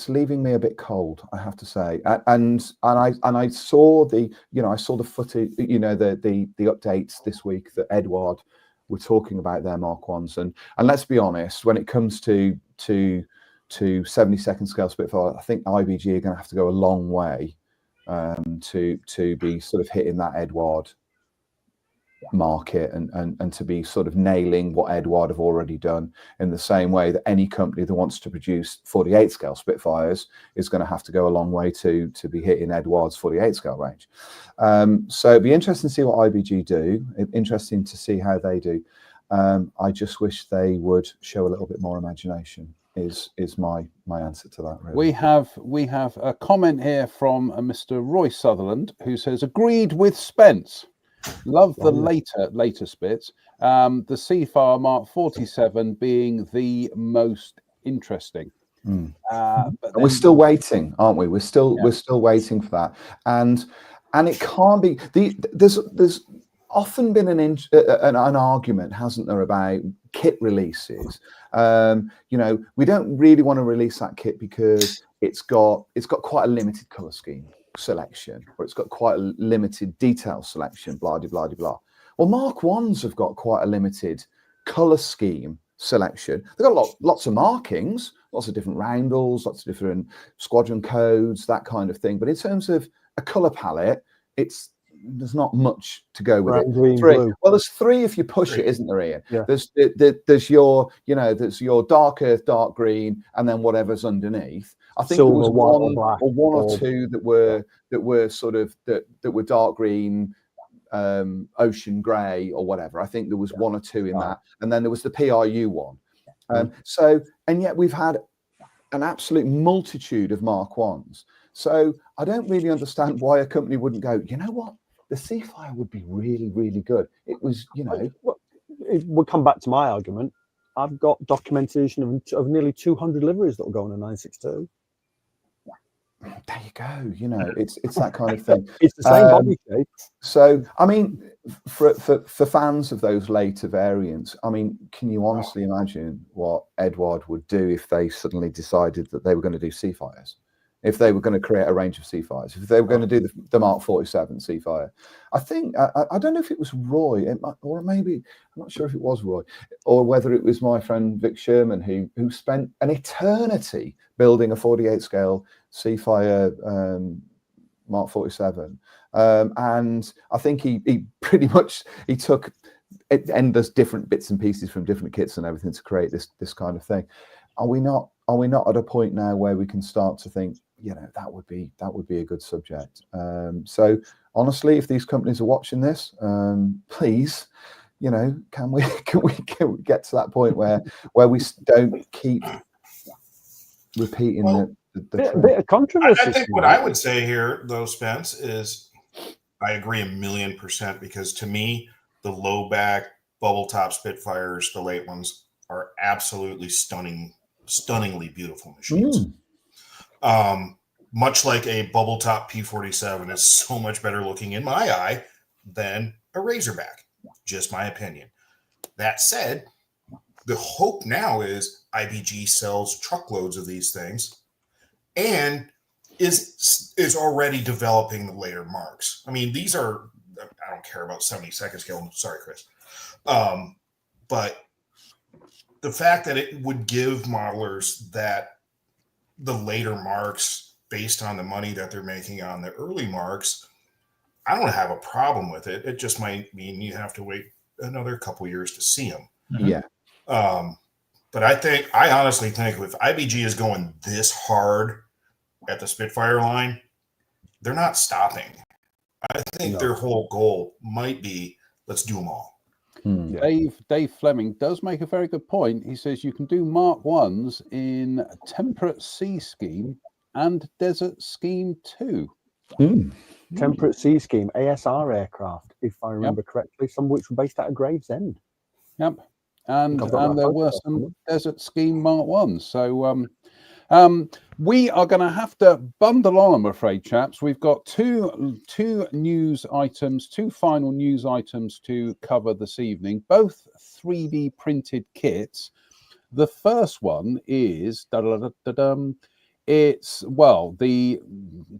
leaving me a bit cold, I have to say. And I saw the footage, the updates this week that Edward were talking about their Mark 1s, and let's be honest, when it comes to 72nd scale Spitfire, I think IBG are going to have to go a long way to be sort of hitting that Edward market and to be sort of nailing what Edward have already done, in the same way that any company that wants to produce 48 scale Spitfires is going to have to go a long way to be hitting Edward's 48 scale range. So it'd be interesting to see what IBG do. Interesting to see how they do. I just wish they would show a little bit more imagination. Is my answer to that, really. We have a comment here from Mr. Roy Sutherland, who says, agreed with Spence. Love the later Spits. The Seafire Mark 47 being the most interesting. But we're still waiting, aren't we? We're still waiting for that, and it can't be. There's often been an argument, hasn't there, about kit releases. You know, we don't really want to release that kit because it's got quite a limited color scheme selection, or it's got quite a limited detail selection, blah blah blah blah. Well, Mark 1s have got quite a limited color scheme selection. They've got lots of markings, lots of different roundels, lots of different squadron codes, that kind of thing. But in terms of a color palette, there's not much to go with. Brown, green, three. blue. Well, there's three if you push it, isn't there, Ian? Yeah. There's your, you know, there's your dark earth, dark green, and then whatever's underneath. I think Silver, there was white, one or black, or or two that were sort of that were dark green, ocean grey or whatever. I think there was one or two in that, and then there was the PRU one. So, and yet we've had an absolute multitude of Mark 1s. So I don't really understand why a company wouldn't go, you know what, the Seafire would be really, really good. It was, you know. We'll come back to my argument. I've got documentation of nearly 200 liveries that will go on a 962. There you go. You know, it's that kind of thing. It's the same body shape. So, I mean, for fans of those later variants, I mean, can you honestly imagine what Edward would do if they suddenly decided that they were going to do Seafires? If they were going to create a range of Seafires, if they were going to do the Mark 47 Seafire. I think, I don't know if it was Roy, or maybe, I'm not sure if it was Roy, or whether it was my friend Vic Sherman who spent an eternity building a 48 scale Seafire Mark 47. And I think he pretty much, he took endless different bits and pieces from different kits and everything to create this kind of thing. Are we not at a point now where we can start to think, you know, that would be a good subject? So honestly, if these companies are watching this, please, you know, can we get to that point where we don't keep repeating the bit of controversy. I think what I would say here, though, Spence, is I agree 1,000,000%, because to me, the low back bubble top Spitfires, the late ones, are absolutely stunningly beautiful machines. Much like a bubble top P47 is so much better looking in my eye than a Razorback. Just my opinion. That said, the hope now is IBG sells truckloads of these things and is already developing the later marks. I mean, these are, I don't care about 72nd scale. Sorry, Chris. But the fact that it would give modelers that the later marks, based on the money that they're making on the early marks, I don't have a problem with it. It just might mean you have to wait another couple years to see them. Yeah. But I honestly think if IBG is going this hard at the Spitfire line, they're not stopping. I think their whole goal might be, let's do them all. Dave Fleming does make a very good point. He says you can do Mark 1s in temperate sea scheme and desert scheme too. Temperate sea scheme, ASR aircraft, if I remember correctly, some of which were based out of Gravesend. Yep. And there were some desert scheme Mark 1s. So we are going to have to bundle on, I'm afraid, chaps. We've got two news items, two final news items to cover this evening, both 3D printed kits. The first one is it's, well, the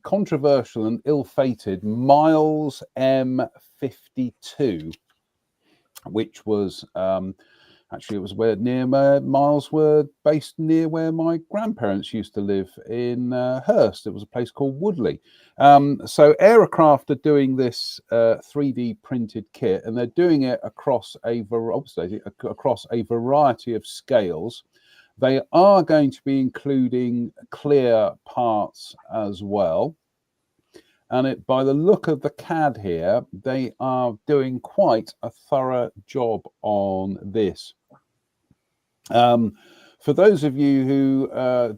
controversial and ill-fated Miles M52, which was Actually, it was where near my Miles were based near where my grandparents used to live in Hurst. It was a place called Woodley. So Aircraft are doing this 3D printed kit, and they're doing it across a variety of scales. They are going to be including clear parts as well. And by the look of the CAD here, they are doing quite a thorough job on this. For those of you who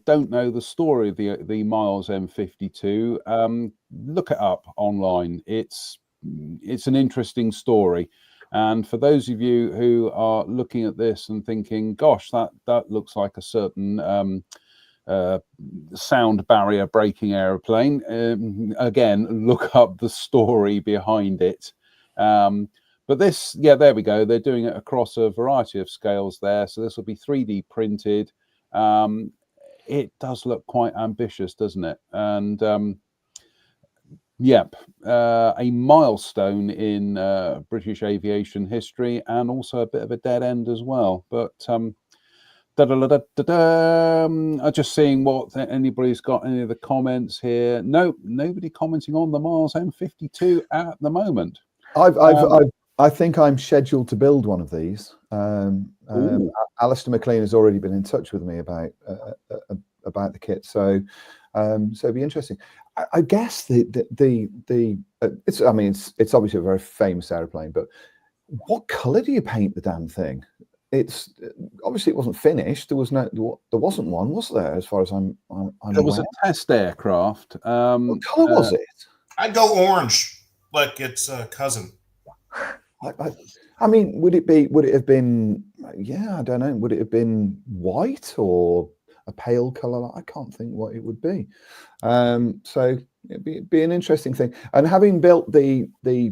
don't know the story of the Miles M52, look it up online. It's an interesting story. And for those of you who are looking at this and thinking, gosh, that looks like a certain sound barrier breaking aeroplane, again, look up the story behind it. But this, yeah, there we go. They're doing it across a variety of scales there. So this will be 3D printed. It does look quite ambitious, doesn't it? And yep, a milestone in British aviation history, and also a bit of a dead end as well. But I'm just seeing what anybody's got. Any of the comments here? No, nobody commenting on the Miles M52 at the moment. I think I'm scheduled to build one of these. Alistair McLean has already been in touch with me about the kit, so it'd be interesting. I guess it's obviously a very famous aeroplane, but what colour do you paint the damn thing? It's obviously it wasn't finished. There wasn't one, was there? As far as I'm there was aware. A test aircraft. What colour was it? I'd go orange, like its cousin. I mean, would it have been? Yeah, I don't know. Would it have been white or a pale color? I can't think what it would be. So it'd be an interesting thing. And having built the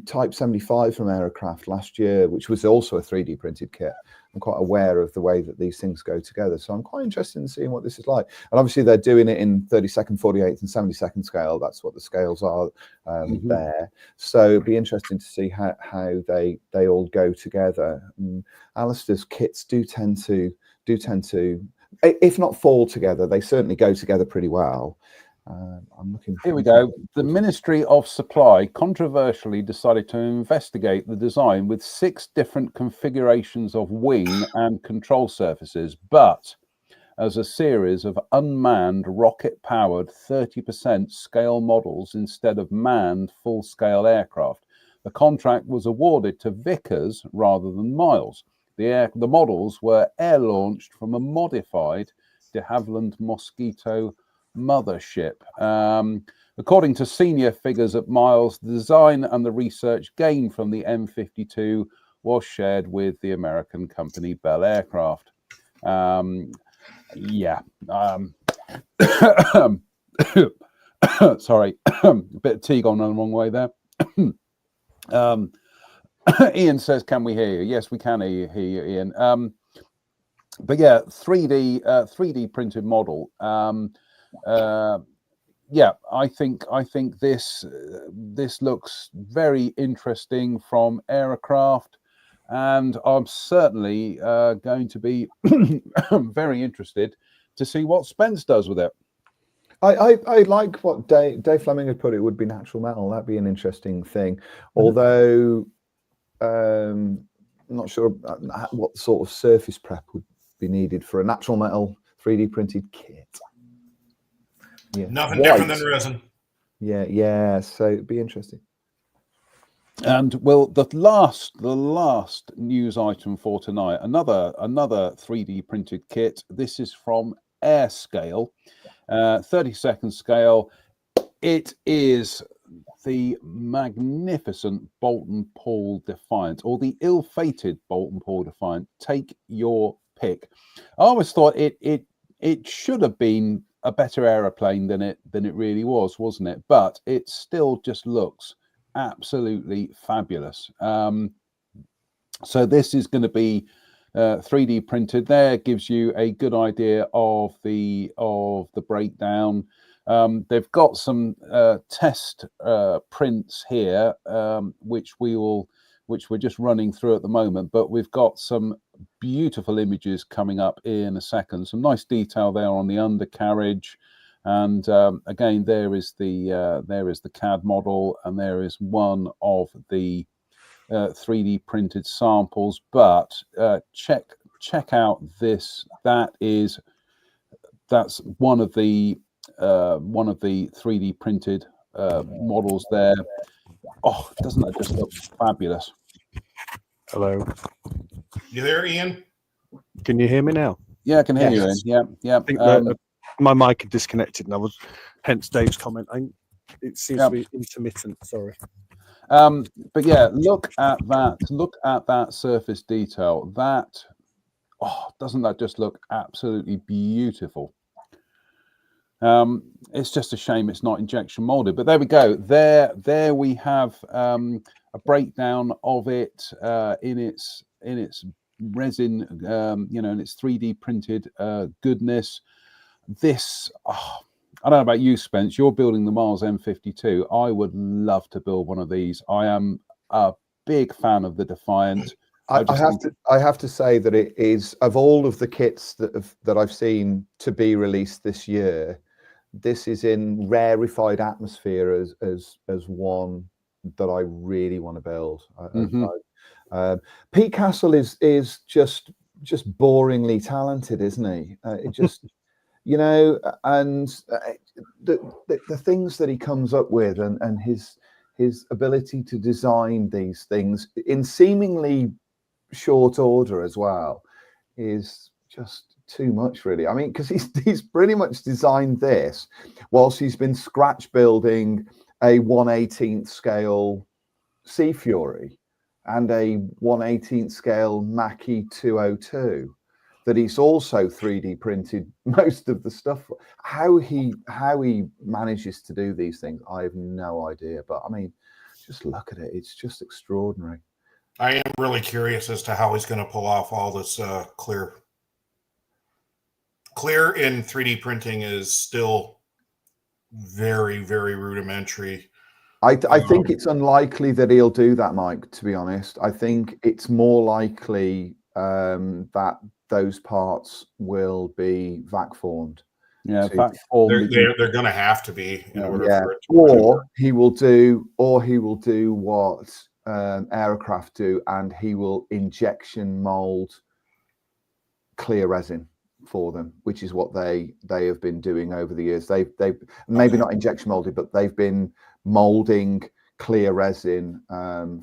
Type 75 from Aircraft last year, which was also a 3D printed kit, I'm quite aware of the way that these things go together. So I'm quite interested in seeing what this is like. And obviously they're doing it in 32nd, 48th and 72nd scale. That's what the scales are there. So it'd be interesting to see how they all go together. And Alistair's kits do tend to, if not fall together, they certainly go together pretty well. I'm looking. Here we go. The Ministry of Supply controversially decided to investigate the design with 6 different configurations of wing and control surfaces, but as a series of unmanned rocket-powered 30% scale models instead of manned full-scale aircraft. The contract was awarded to Vickers rather than Miles. The models were air-launched from a modified de Havilland Mosquito mothership. According to senior figures at Miles, the design and the research gained from the M52 was shared with the American company Bell Aircraft. Sorry, a bit of tea gone the wrong way there. Ian says, can we hear you? Yes, we can hear you, Ian. But yeah, 3D printed model. Yeah, I think this looks very interesting from Aircraft, and I'm certainly going to be very interested to see what Spence does with it. I like what Dave Fleming had put. It would be natural metal. That'd be an interesting thing. Although I'm not sure what sort of surface prep would be needed for a natural metal 3D printed kit. Yeah. Nothing different than resin. Yeah. So it'd be interesting. And well, the last news item for tonight, another 3D printed kit. This is from Airscale, 32nd scale. It is the magnificent Boulton Paul Defiant, or the ill-fated Boulton Paul Defiant. Take your pick. I always thought it should have been a better aeroplane than it really was, wasn't it? But it still just looks absolutely fabulous. So this is going to be 3D printed. There gives you a good idea of the breakdown. They've got some test prints here, which we will which we're just running through at the moment, but we've got some beautiful images coming up in a second. Some nice detail there on the undercarriage, and again, there is the CAD model, and there is one of the 3D printed samples. But check out this. That's one of the 3D printed models there. Oh, doesn't that just look fabulous? Hello. You there, Ian? Can you hear me now? Yeah, I can hear you. Ian. Yeah. I think my mic had disconnected, and hence Dave's comment. It seems to be intermittent. Sorry. But yeah, look at that. Look at that surface detail. Doesn't that just look absolutely beautiful? It's just a shame it's not injection molded, but there we go. There we have a breakdown of it in its resin, in its 3D printed goodness. This, I don't know about you, Spence. You're building the Mars M52. I would love to build one of these. I am a big fan of the Defiant. I have to say that it is, of all of the kits that I've seen to be released this year, this is in rarefied atmosphere as one that I really want to build. Pete Castle is just boringly talented, isn't he? It just and the things that he comes up with, and his ability to design these things in seemingly short order as well is just too much, really. I mean, because he's pretty much designed this whilst he's been scratch building a 1/18th scale Sea Fury and a 1/18th scale Mackie 202 that he's also 3D printed most of the stuff. How he manages to do these things, I have no idea. But I mean, just look at it; it's just extraordinary. I am really curious as to how he's going to pull off all this clear. Clear in 3D printing is still very, very rudimentary. I think it's unlikely that he'll do that, Mike, to be honest. I think it's more likely that those parts will be vac formed. Yeah, they're going to have to be in order for it to or he will do what aircraft do, and he will injection mold clear resin for them, which is what they have been doing over the years. They've maybe not injection molded, but they've been molding clear resin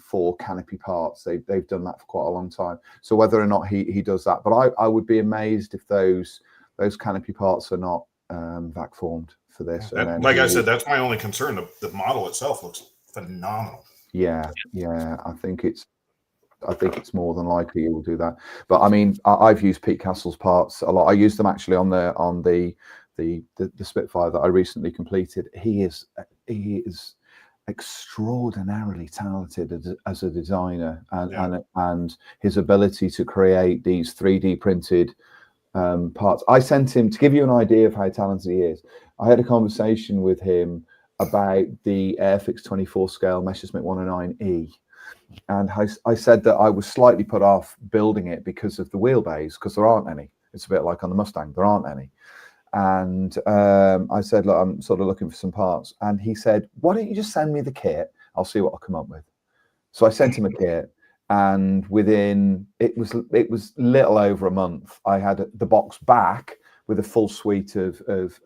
for canopy parts. They've done that for quite a long time. So whether or not he does that, but I would be amazed if those canopy parts are not vac formed for this. Like I said, that's my only concern. The model itself looks phenomenal. Yeah, I think it's more than likely you will do that. But I mean, I've used Pete Castle's parts a lot. I used them actually on the Spitfire that I recently completed. He is extraordinarily talented as a designer, and his ability to create these 3D printed parts. I sent him, to give you an idea of how talented he is, I had a conversation with him about the Airfix 24 scale Messerschmitt 109E. And I said that I was slightly put off building it because of the wheelbase, because there aren't any. It's a bit like on the Mustang, there aren't any. And I said, look, I'm sort of looking for some parts. And he said, why don't you just send me the kit? I'll see what I'll come up with. So I sent him a kit, and within, it was little over a month, I had the box back with a full suite of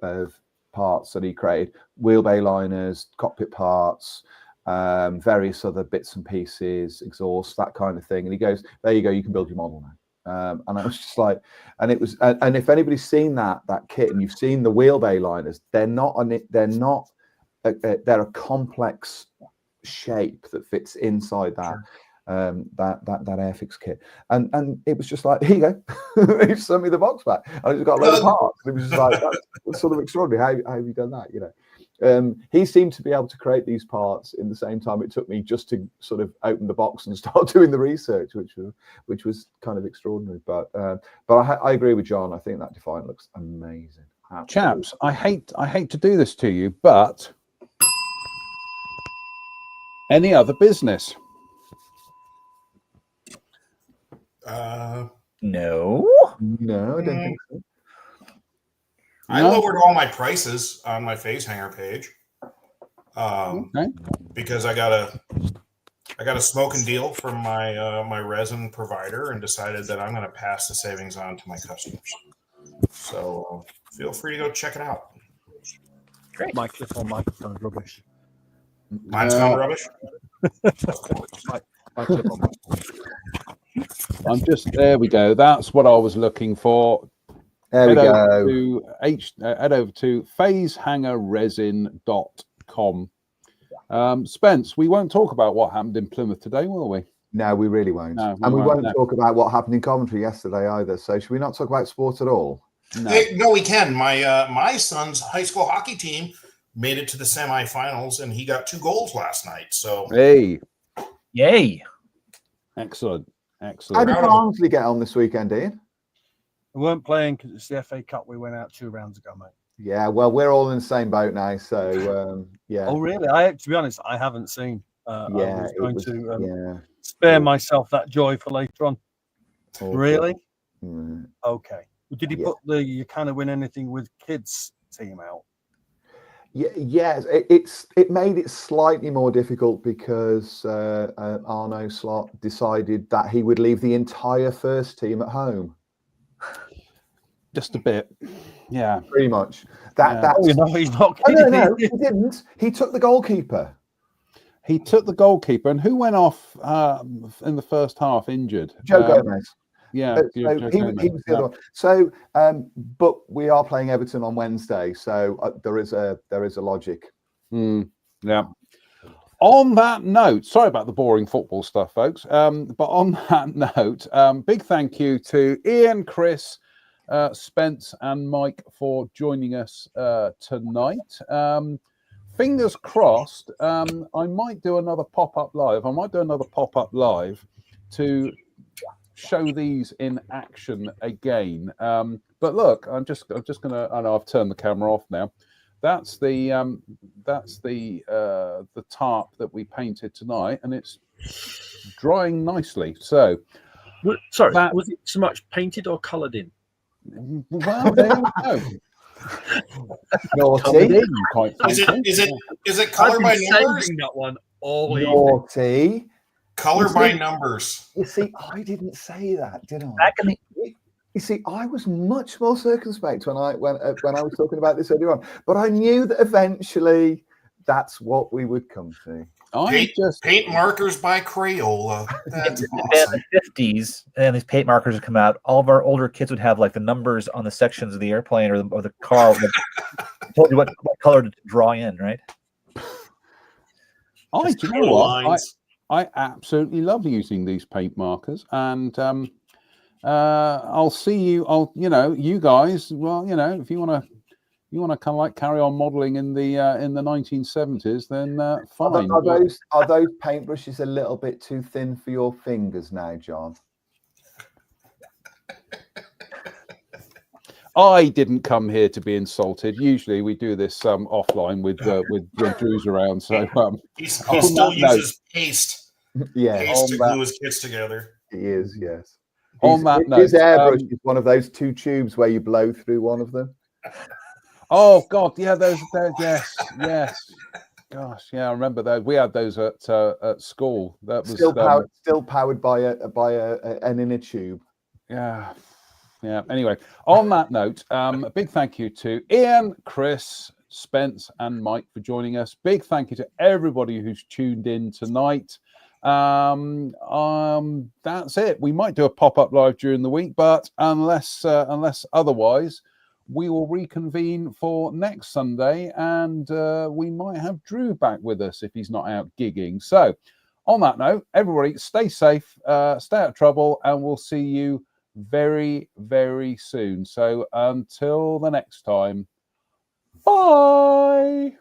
parts that he created: wheelbase liners, cockpit parts, various other bits and pieces, exhaust, that kind of thing. And he goes, there you go, you can build your model now. And I was just like, and it was, and if anybody's seen that kit and you've seen the wheelbase liners, they're a complex shape that fits inside that. Sure. that Airfix kit, and it was just like, here you go. He sent me the box back, and I just got a load of parts. It was just like, that's sort of extraordinary. How have you done that? You know, he seemed to be able to create these parts in the same time it took me just to sort of open the box and start doing the research, which was kind of extraordinary. But I agree with John. I think that Defiant looks amazing. Absolutely. Chaps, I hate to do this to you, but any other business? No. No, I don't think so. I lowered all my prices on my face hanger page Okay. because I got a smoking deal from my resin provider and decided that I'm going to pass the savings on to my customers. So feel free to go check it out. Great. My clip-on microphone is rubbish. Mine's gone rubbish. My clip-on I'm just there. We go. That's what I was looking for. There we go. Head over to phasehangerresin.com. Spence, we won't talk about what happened in Plymouth today, will we? No, we really won't. No, and we won't no. talk about what happened in Coventry yesterday either. So should we not talk about sports at all? No. Hey, no, we can. My son's high school hockey team made it to the semifinals, and he got 2 goals last night. So Hey, Yay. excellent. How Excellent. did Barnsley get on this weekend, Ian? We weren't playing because it's the FA Cup. We went out 2 rounds ago, mate. Yeah, well, we're all in the same boat now. So, yeah. Oh, really? To be honest, I haven't seen. I Yeah, was going to yeah. spare myself that joy for later on. Awful. Really? Mm. Okay. Did he Yeah. put the You Kind of Win Anything with Kids team out? Yeah, it made it slightly more difficult because Arno Slot decided that he would leave the entire first team at home. Just a bit. Yeah. Pretty much. Yeah. That's Oh, he's not Oh, kidding. no, he didn't. He took the goalkeeper. He took the goalkeeper, and who went off in the first half injured? Joe Gomez. Yeah, So Joe he Gomez, was the other one. So, but we are playing Everton on Wednesday, so there is a logic. Yeah. On that note, sorry about the boring football stuff, folks. But on that note, big thank you to Ian, Chris, Spence, and Mike for joining us tonight. Fingers crossed. I might do another pop-up live. To show these in action again. But look, I'm just gonna. I know I've turned the camera off now. That's the tarp that we painted tonight, and it's drying nicely. So, sorry, was it so much painted or coloured in? Well, there you go. Naughty. Quite is it color I've by been numbers? saving that one all evening. Naughty. Color You by see- numbers. You see, I didn't say that, did I? Back in the You see, I was much more circumspect when I was talking about this earlier on, but I knew that eventually that's what we would come to. Paint markers by Crayola. That's in awesome. the 50s, and these paint markers would come out. All of our older kids would have like the numbers on the sections of the airplane or the car that told you what color to draw in, right? Do you know what? I absolutely love using these paint markers, and I'll see you. You guys. Well, if you want to kind of like carry on modelling in the 1970s, then fine. Are those paintbrushes a little bit too thin for your fingers now, John? I didn't come here to be insulted. Usually we do this offline with when Drew's around. So he still uses paste. Yeah, paste to glue his kits together. He is, yes. On that note, his airbrush is one of those 2 tubes where you blow through one of them. Oh God, yeah, those yes. Gosh, yeah, I remember those. We had those at school. That was still powered by an inner tube. Yeah. Anyway, on that note, a big thank you to Ian, Chris, Spence, and Mike for joining us. Big thank you to everybody who's tuned in tonight. That's it. We might do a pop-up live during the week, but unless otherwise, we will reconvene for next Sunday, and we might have Drew back with us if he's not out gigging. So, on that note, everybody stay safe, stay out of trouble, and we'll see you very, very soon. So until the next time, bye.